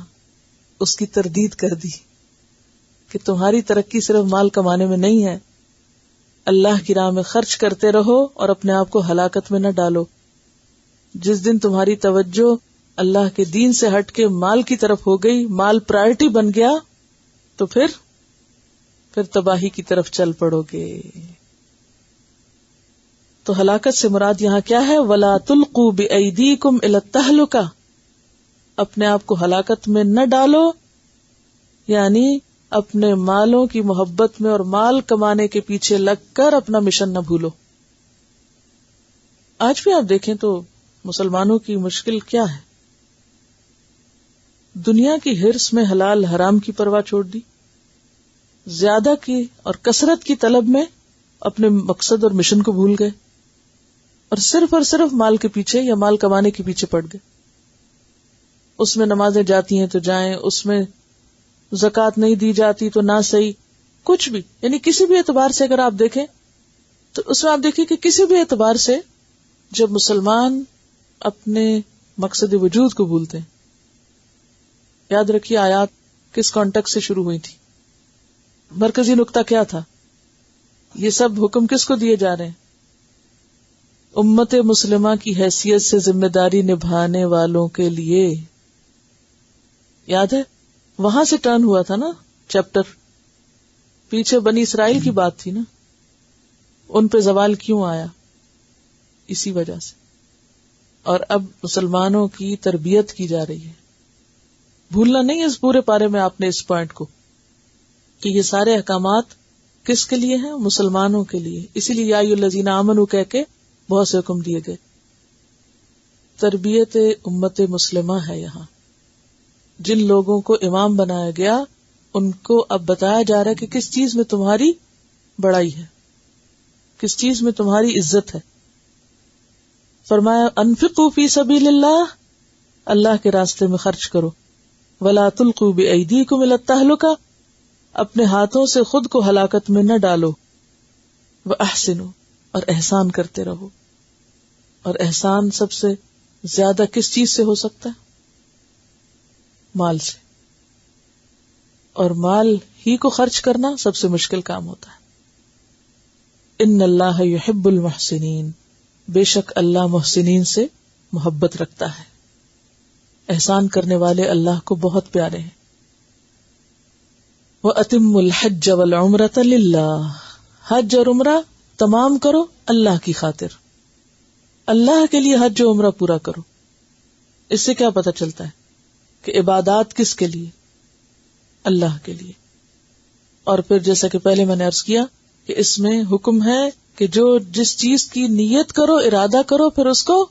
اس کی تردید کر دی کہ تمہاری ترقی صرف مال کمانے میں نہیں ہے، اللہ کی راہ میں خرچ کرتے رہو اور اپنے آپ کو ہلاکت میں نہ ڈالو. جس دن تمہاری توجہ اللہ کے دین سے ہٹ کے مال کی طرف ہو گئی، مال پرائرٹی بن گیا، تو پھر تباہی کی طرف چل پڑو گے. تو ہلاکت سے مراد یہاں کیا ہے؟ وَلَا تُلْقُوا بِأَيْدِيكُمْ إِلَى التَّهْلُكَةِ، اپنے آپ کو ہلاکت میں نہ ڈالو، یعنی اپنے مالوں کی محبت میں اور مال کمانے کے پیچھے لگ کر اپنا مشن نہ بھولو. آج بھی آپ دیکھیں تو مسلمانوں کی مشکل کیا ہے؟ دنیا کی ہرس میں حلال حرام کی پرواہ چھوڑ دی، زیادہ کی اور کثرت کی طلب میں اپنے مقصد اور مشن کو بھول گئے اور صرف مال کے پیچھے یا مال کمانے کے پیچھے پڑ گئے. اس میں نمازیں جاتی ہیں تو جائیں، اس میں زکوٰۃ نہیں دی جاتی تو نہ صحیح، کچھ بھی، یعنی کسی بھی اعتبار سے اگر آپ دیکھیں تو اس میں آپ دیکھیں کہ کسی بھی اعتبار سے جب مسلمان اپنے مقصد وجود کو بھولتے ہیں. یاد رکھیے آیات کس کانٹیکسٹ سے شروع ہوئی تھی، مرکزی نقطہ کیا تھا، یہ سب حکم کس کو دیے جا رہے ہیں؟ امت مسلمہ کی حیثیت سے ذمہ داری نبھانے والوں کے لیے. یاد ہے وہاں سے ٹرن ہوا تھا نا چیپٹر، پیچھے بنی اسرائیل کی بات تھی نا، ان پہ زوال کیوں آیا؟ اسی وجہ سے. اور اب مسلمانوں کی تربیت کی جا رہی ہے. بھولنا نہیں اس پورے پارے میں آپ نے اس پوائنٹ کو کہ یہ سارے احکامات کس کے لیے ہیں؟ مسلمانوں کے لیے. اسی لیے یا ایھا الذین آمنوا کہہ کے بہت سے حکم دیے گئے. تربیت امت مسلمہ ہے یہاں. جن لوگوں کو امام بنایا گیا ان کو اب بتایا جا رہا ہے کہ کس چیز میں تمہاری بڑائی ہے، کس چیز میں تمہاری عزت ہے. فرمایا انفقوا فی سبیل اللہ، اللہ کے راستے میں خرچ کرو. ولا تلقوا بایدیکم الی التہلکہ، اپنے ہاتھوں سے خود کو ہلاکت میں نہ ڈالو. واحسنوا، اور احسان کرتے رہو. اور احسان سب سے زیادہ کس چیز سے ہو سکتا ہے؟ مال سے. اور مال ہی کو خرچ کرنا سب سے مشکل کام ہوتا ہے. ان اللہ یحب المحسنین، بے شک اللہ محسنین سے محبت رکھتا ہے. احسان کرنے والے اللہ کو بہت پیارے ہیں. وَأَتِمُّ الْحَجَّ وَالْعُمْرَةَ لِلَّهِ، حج اور عمرہ تمام کرو اللہ کی خاطر. اللہ کے لیے حج و عمرہ پورا کرو. اس سے کیا پتہ چلتا ہے کہ عبادات کس کے لیے؟ اللہ کے لیے. اور پھر جیسا کہ پہلے میں نے عرض کیا کہ اس میں حکم ہے کہ جو جس چیز کی نیت کرو، ارادہ کرو، پھر اس کو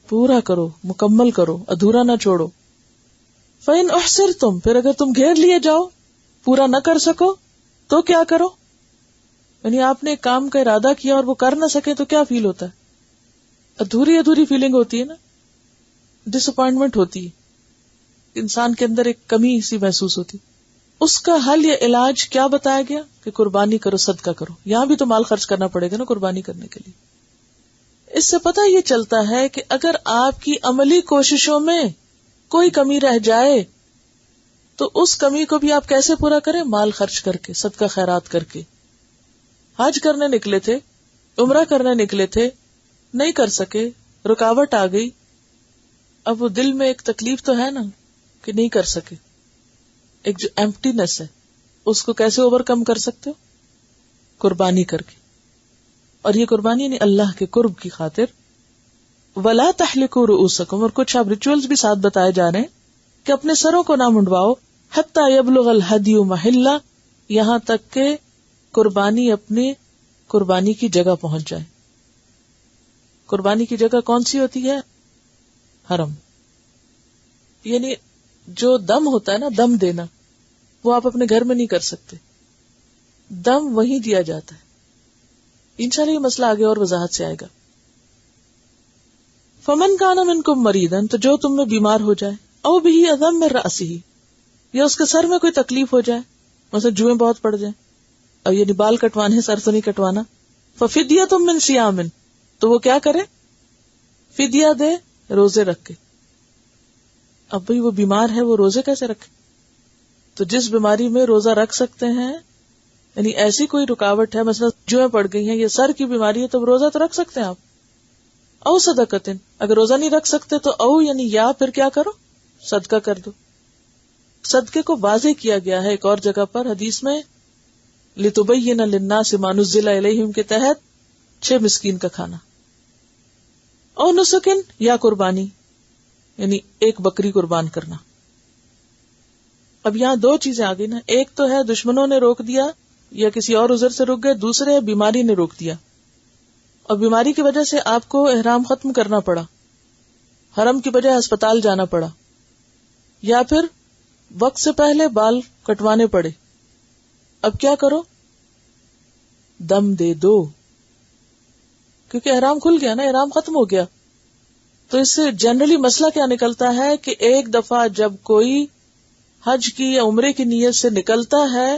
پورا کرو، مکمل کرو، ادھورا نہ چھوڑو. فَإِنْ أُحْصِرْتُمْ، پھر اگر تم گھیر لیے جاؤ، پورا نہ کر سکو تو کیا کرو؟ یعنی آپ نے ایک کام کا ارادہ کیا اور وہ کر نہ سکے تو کیا فیل ہوتا ہے؟ ادھوری فیلنگ ہوتی ہے نا، ڈس اپوائنٹمنٹ ہوتی ہے، انسان کے اندر ایک کمی سی محسوس ہوتی. اس کا حل یا علاج کیا بتایا گیا کہ قربانی کرو، صدقہ کرو. یہاں بھی تو مال خرچ کرنا پڑے گا نا قربانی کرنے کے لیے. اس سے پتہ یہ چلتا ہے کہ اگر آپ کی عملی کوششوں میں کوئی کمی رہ جائے تو اس کمی کو بھی آپ کیسے پورا کریں؟ مال خرچ کر کے، صدقہ خیرات کر کے. حج کرنے نکلے تھے، عمرہ کرنے نکلے تھے، نہیں کر سکے، رکاوٹ آ گئی. اب وہ دل میں ایک تکلیف تو ہے نا کہ نہیں کر سکے، ایک جو ایمپٹینس ہے، اس کو کیسے اوور کم کر سکتے ہو؟ قربانی کر کے. اور یہ قربانی یعنی اللہ کے قرب کی خاطر. وَلَا تَحْلِقُوا رُؤُوسَكُمْ، اور کچھ اب ریچولز بھی ساتھ بتائے جا رہے ہیں کہ اپنے سروں کو نہ منڈواؤ. حَتَّى يَبْلُغَ الْهَدْيُ مَحِلَّهُ، یہاں تک کہ قربانی اپنی قربانی کی جگہ پہنچ جائے. قربانی کی جگہ کون سی ہوتی ہے؟ حرم. یعنی جو دم ہوتا ہے نا، دم دینا، وہ آپ اپنے گھر میں نہیں کر سکتے، دم وہیں دیا جاتا ہے. انشاءاللہ یہ مسئلہ آگے اور وضاحت سے آئے گا. فمن کان منکم مریضا، تو جو تم میں بیمار ہو جائے، او بہ اذی من رأسہ، یا اس کے سر میں کوئی تکلیف ہو جائے، مثلا جوئیں بہت پڑ جائیں، اور یعنی بال کٹوانے، سر تو نہیں کٹوانا. ففدیۃ من صیام، تو وہ کیا کرے؟ فدیہ دے، روزے رکھ کے. اب بھئی وہ بیمار ہے، وہ روزے کیسے رکھے؟ تو جس بیماری میں روزہ رکھ سکتے ہیں، یعنی ایسی کوئی رکاوٹ ہے، مثلا جوئیں پڑ گئی ہیں یا سر کی بیماری ہے، تو روزہ تو رکھ سکتے ہیں آپ. او صدقتن، اگر روزہ نہیں رکھ سکتے تو او یعنی یا پھر کیا کرو؟ صدقہ کر دو. صدقے کو واضح کیا گیا ہے ایک اور جگہ پر حدیث میں، لِتُبَيِّنَ لِلنَّاسِ مَا نُزِّلَ إِلَيْهِمْ کے تحت 6 مسکین کا کھانا. او نسکن، یا قربانی یعنی ایک بکری قربان کرنا. اب یہاں 2 چیزیں آ گئی نا، ایک تو ہے دشمنوں نے روک دیا یا کسی اور عذر سے رک گئے، دوسرے ہے بیماری نے روک دیا، اور بیماری کی وجہ سے آپ کو احرام ختم کرنا پڑا، حرم کی بجائے ہسپتال جانا پڑا، یا پھر وقت سے پہلے بال کٹوانے پڑے. اب کیا کرو؟ دم دے دو، کیونکہ احرام کھل گیا نا، احرام ختم ہو گیا. تو اس سے جنرلی مسئلہ کیا نکلتا ہے کہ ایک دفعہ جب کوئی حج کی یا عمرے کی نیت سے نکلتا ہے،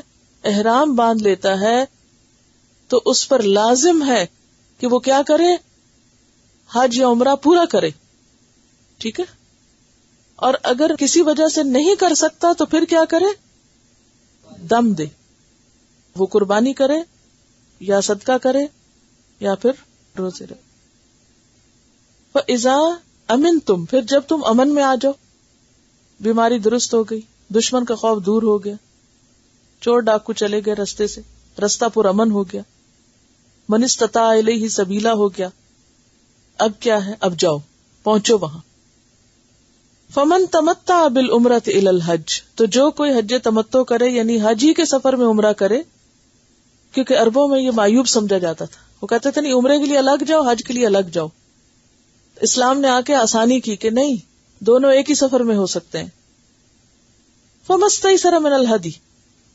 احرام باندھ لیتا ہے، تو اس پر لازم ہے کہ وہ کیا کرے؟ حج یا عمرہ پورا کرے. ٹھیک ہے؟ اور اگر کسی وجہ سے نہیں کر سکتا تو پھر کیا کرے؟ دم دے، وہ قربانی کرے یا صدقہ کرے یا پھر روزے رکھے. فَإِذَا أَمِنْتُمْ، پھر جب تم امن میں آ جاؤ، بیماری درست ہو گئی، دشمن کا خوف دور ہو گیا، چور ڈاکو چلے گئے رستے سے، رستہ پر امن ہو گیا، من استطاع الیہ سبیلا ہو گیا، اب کیا ہے؟ اب جاؤ، پہنچو وہاں. فمن تمتع بالعمرۃ الی الحج، تو جو کوئی حج تمتع کرے یعنی حج ہی کے سفر میں عمرہ کرے، کیونکہ عربوں میں یہ معیوب سمجھا جاتا تھا، وہ کہتے تھے نہیں عمرے کے لیے الگ جاؤ، حج کے لیے الگ جاؤ. اسلام نے آ کے آسانی کی کہ نہیں، دونوں ایک ہی سفر میں ہو سکتے ہیں. فمستیسر من الہدی،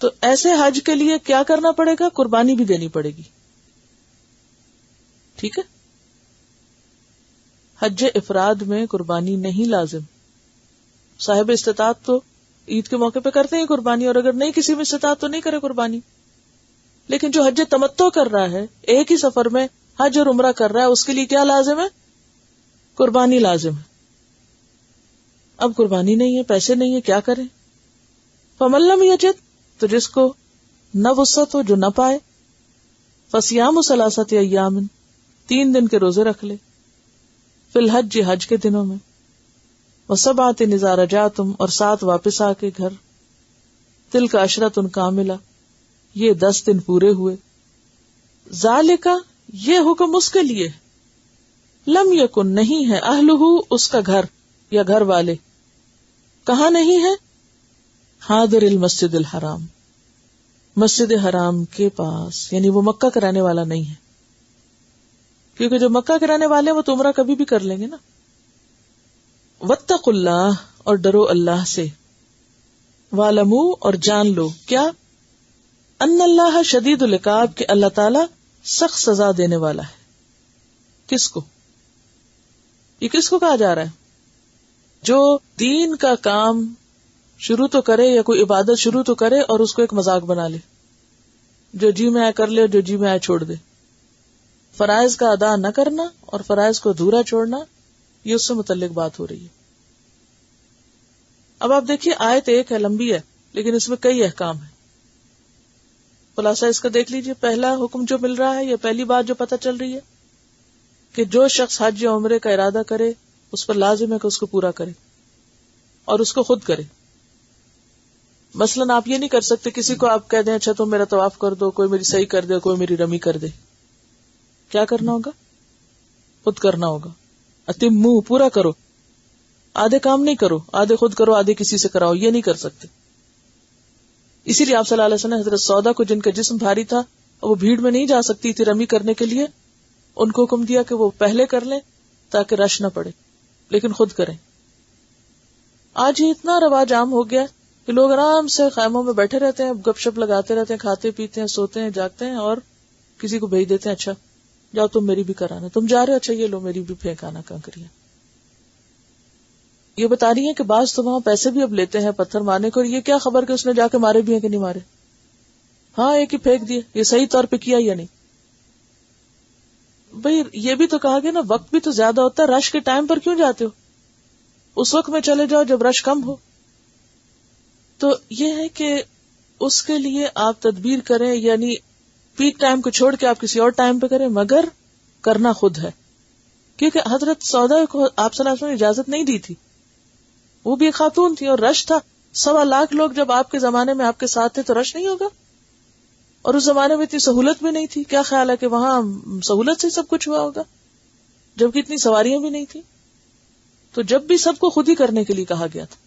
تو ایسے حج کے لیے کیا کرنا پڑے گا؟ قربانی بھی دینی پڑے گی. ٹھیک ہے؟ حج افراد میں قربانی نہیں لازم. صاحب استطاعت تو عید کے موقع پہ کرتے ہیں قربانی، اور اگر نہیں کسی میں استطاعت تو نہیں کرے قربانی. لیکن جو حج تمتع کر رہا ہے، ایک ہی سفر میں حج اور عمرہ کر رہا ہے، اس کے لیے کیا لازم ہے؟ قربانی لازم ہے. اب قربانی نہیں ہے، پیسے نہیں ہے، کیا کریں؟ فمن لم یجد، تو جس کو نہ وسعت ہو، جو نہ پائے، فصیام ثلاثۃ ایام، 3 دن کے روزے رکھ لے، فی الحج، حج کے دنوں میں، وسبعۃ اذا رجعتم، اور 7 واپس آ کے گھر، تلک عشرۃ کاملہ، یہ 10 دن پورے ہوئے. ذالک، یہ حکم اس کے لیے، لم یکن، نہیں ہے، اہلہ، اس کا گھر یا گھر والے، کہاں نہیں ہے؟ حاضر المسجد الحرام، مسجد حرام کے پاس، یعنی وہ مکہ کا رہنے والا نہیں ہے، کیونکہ جو مکہ کے رہنے والے ہیں وہ تو عمرہ کبھی بھی کر لیں گے نا. واتقوا اللہ، اور ڈرو اللہ سے. وَاعْلَمُوا، اور جان لو کیا، ان اللہ شدید العقاب، کہ اللہ تعالی سخت سزا دینے والا ہے. کس کو؟ یہ کس کو کہا جا رہا ہے؟ جو دین کا کام شروع تو کرے یا کوئی عبادت شروع تو کرے اور اس کو ایک مذاق بنا لے، جو جی میں آئے کر لے اور جو جی میں آئے چھوڑ دے. فرائض کا ادا نہ کرنا اور فرائض کو ادھورا چھوڑنا، یہ اس سے متعلق بات ہو رہی ہے. اب آپ دیکھیے آیت ایک ہے، لمبی ہے، لیکن اس میں کئی احکام ہیں. خلاصہ اس کا دیکھ لیجئے. پہلا حکم جو مل رہا ہے، یہ پہلی بات جو پتہ چل رہی ہے کہ جو شخص حج یا عمرے کا ارادہ کرے اس پر لازم ہے کہ اس کو پورا کرے اور اس کو خود کرے. مثلا آپ یہ نہیں کر سکتے کسی کو آپ کہہ دیں اچھا تم میرا طواف کر دو، کوئی میری صحیح کر دے، کوئی میری رمی کر دے. کیا کرنا ہوگا؟ خود کرنا ہوگا. اتموا، پورا کرو. آدھے کام نہیں کرو، آدھے خود کرو، آدھے کسی سے کراؤ، یہ نہیں کر سکتے. اسی لیے آپ صلی اللہ علیہ وسلم نے حضرت سودا کو، جن کا جسم بھاری تھا وہ بھیڑ میں نہیں جا سکتی تھی رمی کرنے کے لیے، ان کو حکم دیا کہ وہ پہلے کر لیں تاکہ رش نہ پڑے، لیکن خود کریں. آج یہ اتنا رواج عام ہو گیا کہ لوگ آرام سے خیموں میں بیٹھے رہتے ہیں، گپ شپ لگاتے رہتے ہیں، کھاتے پیتے ہیں، سوتے ہیں، جاگتے ہیں، اور کسی کو بھیج دیتے ہیں اچھا جاؤ تم میری بھی کرانا، تم جا رہے ہو اچھا یہ لو میری بھی پھینکانا کنکریاں. یہ بتا رہی ہیں کہ بعض تو وہاں پیسے بھی اب لیتے ہیں پتھر مارنے کو، اور یہ کیا خبر کہ اس نے جا کے مارے بھی ہیں کہ نہیں مارے. ہاں ایک ہی پھینک دیے، یہ صحیح طور پہ کیا یا نہیں. بھئی یہ بھی تو کہا گیا نا، وقت بھی تو زیادہ ہوتا ہے، رش کے ٹائم پر کیوں جاتے ہو؟ اس وقت میں چلے جاؤ جب رش کم ہو. تو یہ ہے کہ اس کے لیے آپ تدبیر کریں، یعنی پیک ٹائم کو چھوڑ کے آپ کسی اور ٹائم پہ کریں، مگر کرنا خود ہے. کیونکہ حضرت سودا کو آپ صلی اللہ علیہ وسلم نے اجازت نہیں دی تھی، وہ بھی ایک خاتون تھی اور رش تھا. 1.25 لاکھ لوگ جب آپ کے زمانے میں آپ کے ساتھ تھے تو رش نہیں ہوگا. اور اس زمانے میں اتنی سہولت بھی نہیں تھی. کیا خیال ہے کہ وہاں سہولت سے سب کچھ ہوا ہوگا جبکہ اتنی سواریاں بھی نہیں تھی. تو جب بھی سب کو خود ہی کرنے کے لیے کہا گیا تھا.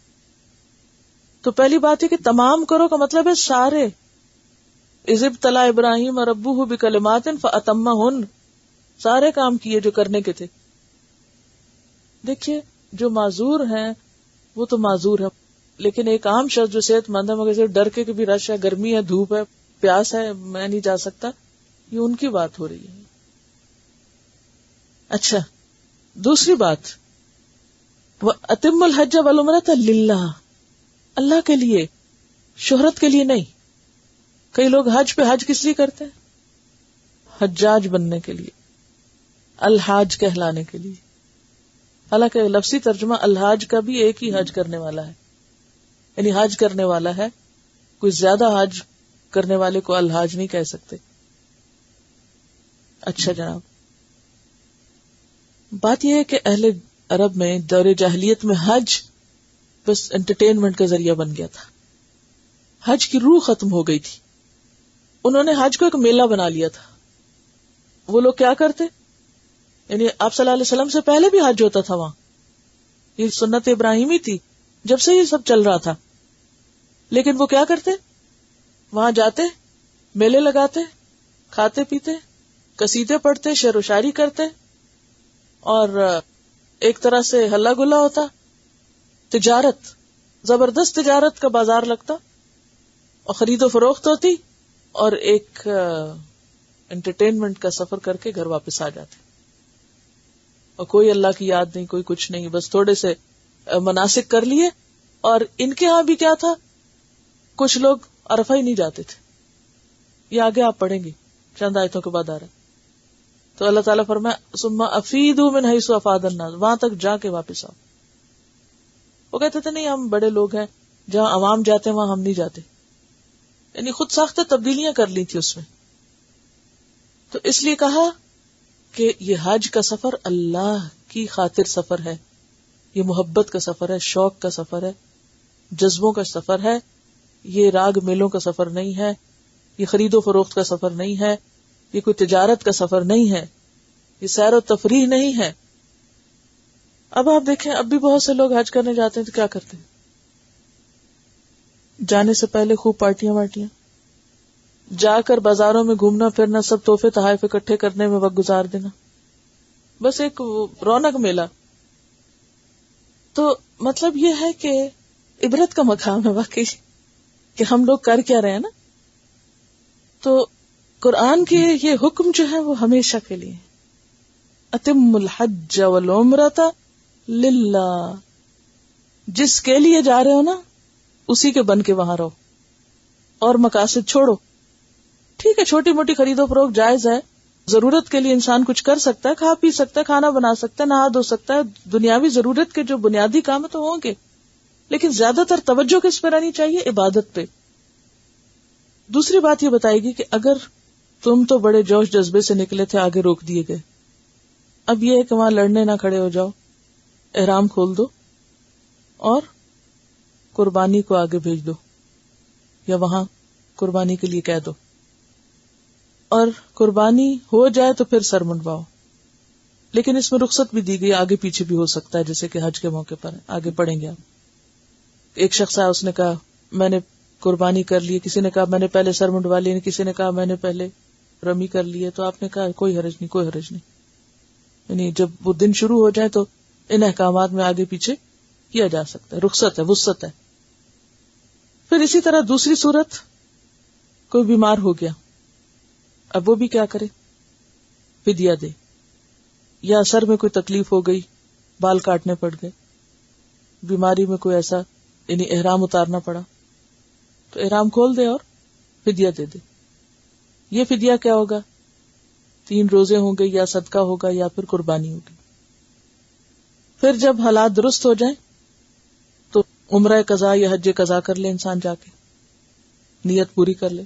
تو پہلی بات ہے کہ تمام کرو کا مطلب ہے سارے. اذ ابتلی ابراہیم ربہ بکلمات فاتمہن، سارے کام کیے جو کرنے کے تھے. دیکھیے جو معذور ہیں وہ تو معذور ہے، لیکن ایک عام شخص جو صحت مند ہے مگر صرف ڈر کے بھی رش ہے، گرمی ہے، دھوپ ہے، پیاس ہے، میں نہیں جا سکتا، یہ ان کی بات ہو رہی ہے. اچھا دوسری بات، وَأَتِمُّ الْحَجَّ وَالْعُمْرَةَ لِلَّهِ، اللہ کے لیے، شہرت کے لیے نہیں. کئی لوگ حج پہ حج کس لیے کرتے ہیں؟ حجاج بننے کے لیے، الحاج کہلانے کے لیے. حالانکہ لفظی ترجمہ الحاج کا بھی ایک ہی حج کرنے والا ہے، یعنی حج کرنے والا ہے. کوئی زیادہ حج کرنے والے کو الحاج نہیں کہہ سکتے. اچھا جناب، بات یہ ہے کہ اہل عرب میں دور جاہلیت میں حج بس انٹرٹینمنٹ کا ذریعہ بن گیا تھا. حج کی روح ختم ہو گئی تھی. انہوں نے حج کو ایک میلہ بنا لیا تھا. وہ لوگ کیا کرتے، یعنی آپ صلی اللہ علیہ وسلم سے پہلے بھی حج ہوتا تھا وہاں، یہ سنت ابراہیمی تھی جب سے یہ سب چل رہا تھا. لیکن وہ کیا کرتے، وہاں جاتے، میلے لگاتے، کھاتے پیتے، قصیدے پڑھتے، شعر و شاعری کرتے، اور ایک طرح سے ہلا گلا ہوتا. تجارت، زبردست تجارت کا بازار لگتا اور خرید و فروخت ہوتی، اور ایک انٹرٹینمنٹ کا سفر کر کے گھر واپس آ جاتے. اور کوئی اللہ کی یاد نہیں، کوئی کچھ نہیں، بس تھوڑے سے مناسک کر لیے. اور ان کے ہاں بھی کیا تھا، کچھ لوگ عرفہ ہی نہیں جاتے تھے. یہ آگے آپ پڑھیں گے چند آیتوں کے بعد آ رہا ہے. تو اللہ تعالیٰ فرمایا ثم افیدوا من حیث افاض الناس، وہاں تک جا کے واپس آؤ. وہ کہتے تھے نہیں ہم بڑے لوگ ہیں، جہاں عوام جاتے ہیں وہاں ہم نہیں جاتے، یعنی خود ساختہ تبدیلیاں کر لی تھی اس میں. تو اس لیے کہا کہ یہ حج کا سفر اللہ کی خاطر سفر ہے، یہ محبت کا سفر ہے، شوق کا سفر ہے، جذبوں کا سفر ہے. یہ راگ میلوں کا سفر نہیں ہے، یہ خرید و فروخت کا سفر نہیں ہے، یہ کوئی تجارت کا سفر نہیں ہے، یہ سیر و تفریح نہیں ہے. اب آپ دیکھیں اب بھی بہت سے لوگ حج کرنے جاتے ہیں تو کیا کرتے ہیں، جانے سے پہلے خوب پارٹیاں وارٹیاں، جا کر بازاروں میں گھومنا پھرنا، سب تحفے تحائف اکٹھے کرنے میں وقت گزار دینا، بس ایک رونق میلہ. تو مطلب یہ ہے کہ عبرت کا مقام ہے واقعی کہ ہم لوگ کر کیا رہے ہیں نا. تو قرآن کے یہ حکم جو ہے وہ ہمیشہ کے لیے، اتم الحج والعمرۃ للہ، جس کے لیے جا رہے ہو نا اسی کے بن کے وہاں رہو اور مقاصد چھوڑو. ٹھیک ہے چھوٹی موٹی خرید و فروخت جائز ہے، ضرورت کے لیے انسان کچھ کر سکتا ہے، کھا پی سکتا ہے، کھانا بنا سکتا ہے، نہا دھو سکتا ہے، دنیاوی ضرورت کے جو بنیادی کام تو ہوں گے، لیکن زیادہ تر توجہ کس پہ رہنی چاہیے؟ عبادت پہ. دوسری بات یہ بتائے گی کہ اگر تم تو بڑے جوش جذبے سے نکلے تھے، آگے روک دیے گئے، اب یہ ہے کہ وہاں لڑنے نہ کھڑے ہو جاؤ، احرام کھول دو اور قربانی کو آگے بھیج دو یا وہاں قربانی کے لیے کہہ دو، اور قربانی ہو جائے تو پھر سر منڈواؤ. لیکن اس میں رخصت بھی دی گئی، آگے پیچھے بھی ہو سکتا ہے، جیسے کہ حج کے موقع پر آگے پڑھیں گے آپ. ایک شخص آیا، اس نے کہا میں نے قربانی کر لی، کسی نے کہا میں نے پہلے سر منڈوا لی، کسی نے کہا میں نے پہلے رمی کر لی ہے. تو آپ نے کہا کوئی حرج نہیں، کوئی حرج نہیں. یعنی جب وہ دن شروع ہو جائے تو ان احکامات میں آگے پیچھے کیا جا سکتا ہے، رخصت ہے، وسعت ہے. پھر اسی طرح دوسری صورت، کوئی بیمار ہو گیا، اب وہ بھی کیا کرے؟ فدیہ دے. یا سر میں کوئی تکلیف ہو گئی، بال کاٹنے پڑ گئے، بیماری میں کوئی ایسا یعنی احرام اتارنا پڑا، تو احرام کھول دے اور فدیہ دے دے. یہ فدیہ کیا ہوگا؟ 3 روزے ہوں گے یا صدقہ ہوگا یا پھر قربانی ہوگی. پھر جب حالات درست ہو جائیں تو عمرہ قضا یا حج قضا کر لے انسان، جا کے نیت پوری کر لے.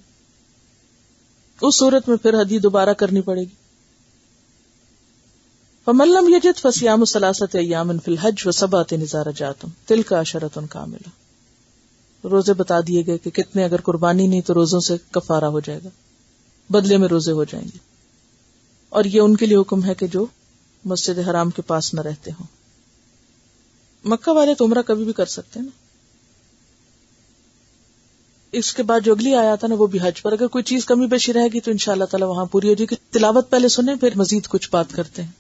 اس صورت میں پھر حج دوبارہ کرنی پڑے گی. فَمَن لَّمْ يَجِدْ فَصِيَامُ ثَلَاثَةِ أَيَّامٍ فِي الْحَجِّ وَسَبْعَةٍ إِذَا رَجَعْتُمْ تِلْكَ عَشَرَةٌ كَامِلَةٌ. روزے بتا دیے گئے کہ کتنے، اگر قربانی نہیں تو روزوں سے کفارہ ہو جائے گا، بدلے میں روزے ہو جائیں گے. اور یہ ان کے لیے حکم ہے کہ جو مسجد حرام کے پاس نہ رہتے ہوں. مکہ والے تو عمرہ کبھی بھی کر سکتے ہیں نا. اس کے بعد جو اگلی آیات ہے نا وہ بھی حج پر. اگر کوئی چیز کمی بیشی رہے گی تو انشاءاللہ تعالی وہاں پوری ہو جائے گی. تلاوت پہلے سنیں پھر مزید کچھ بات کرتے ہیں.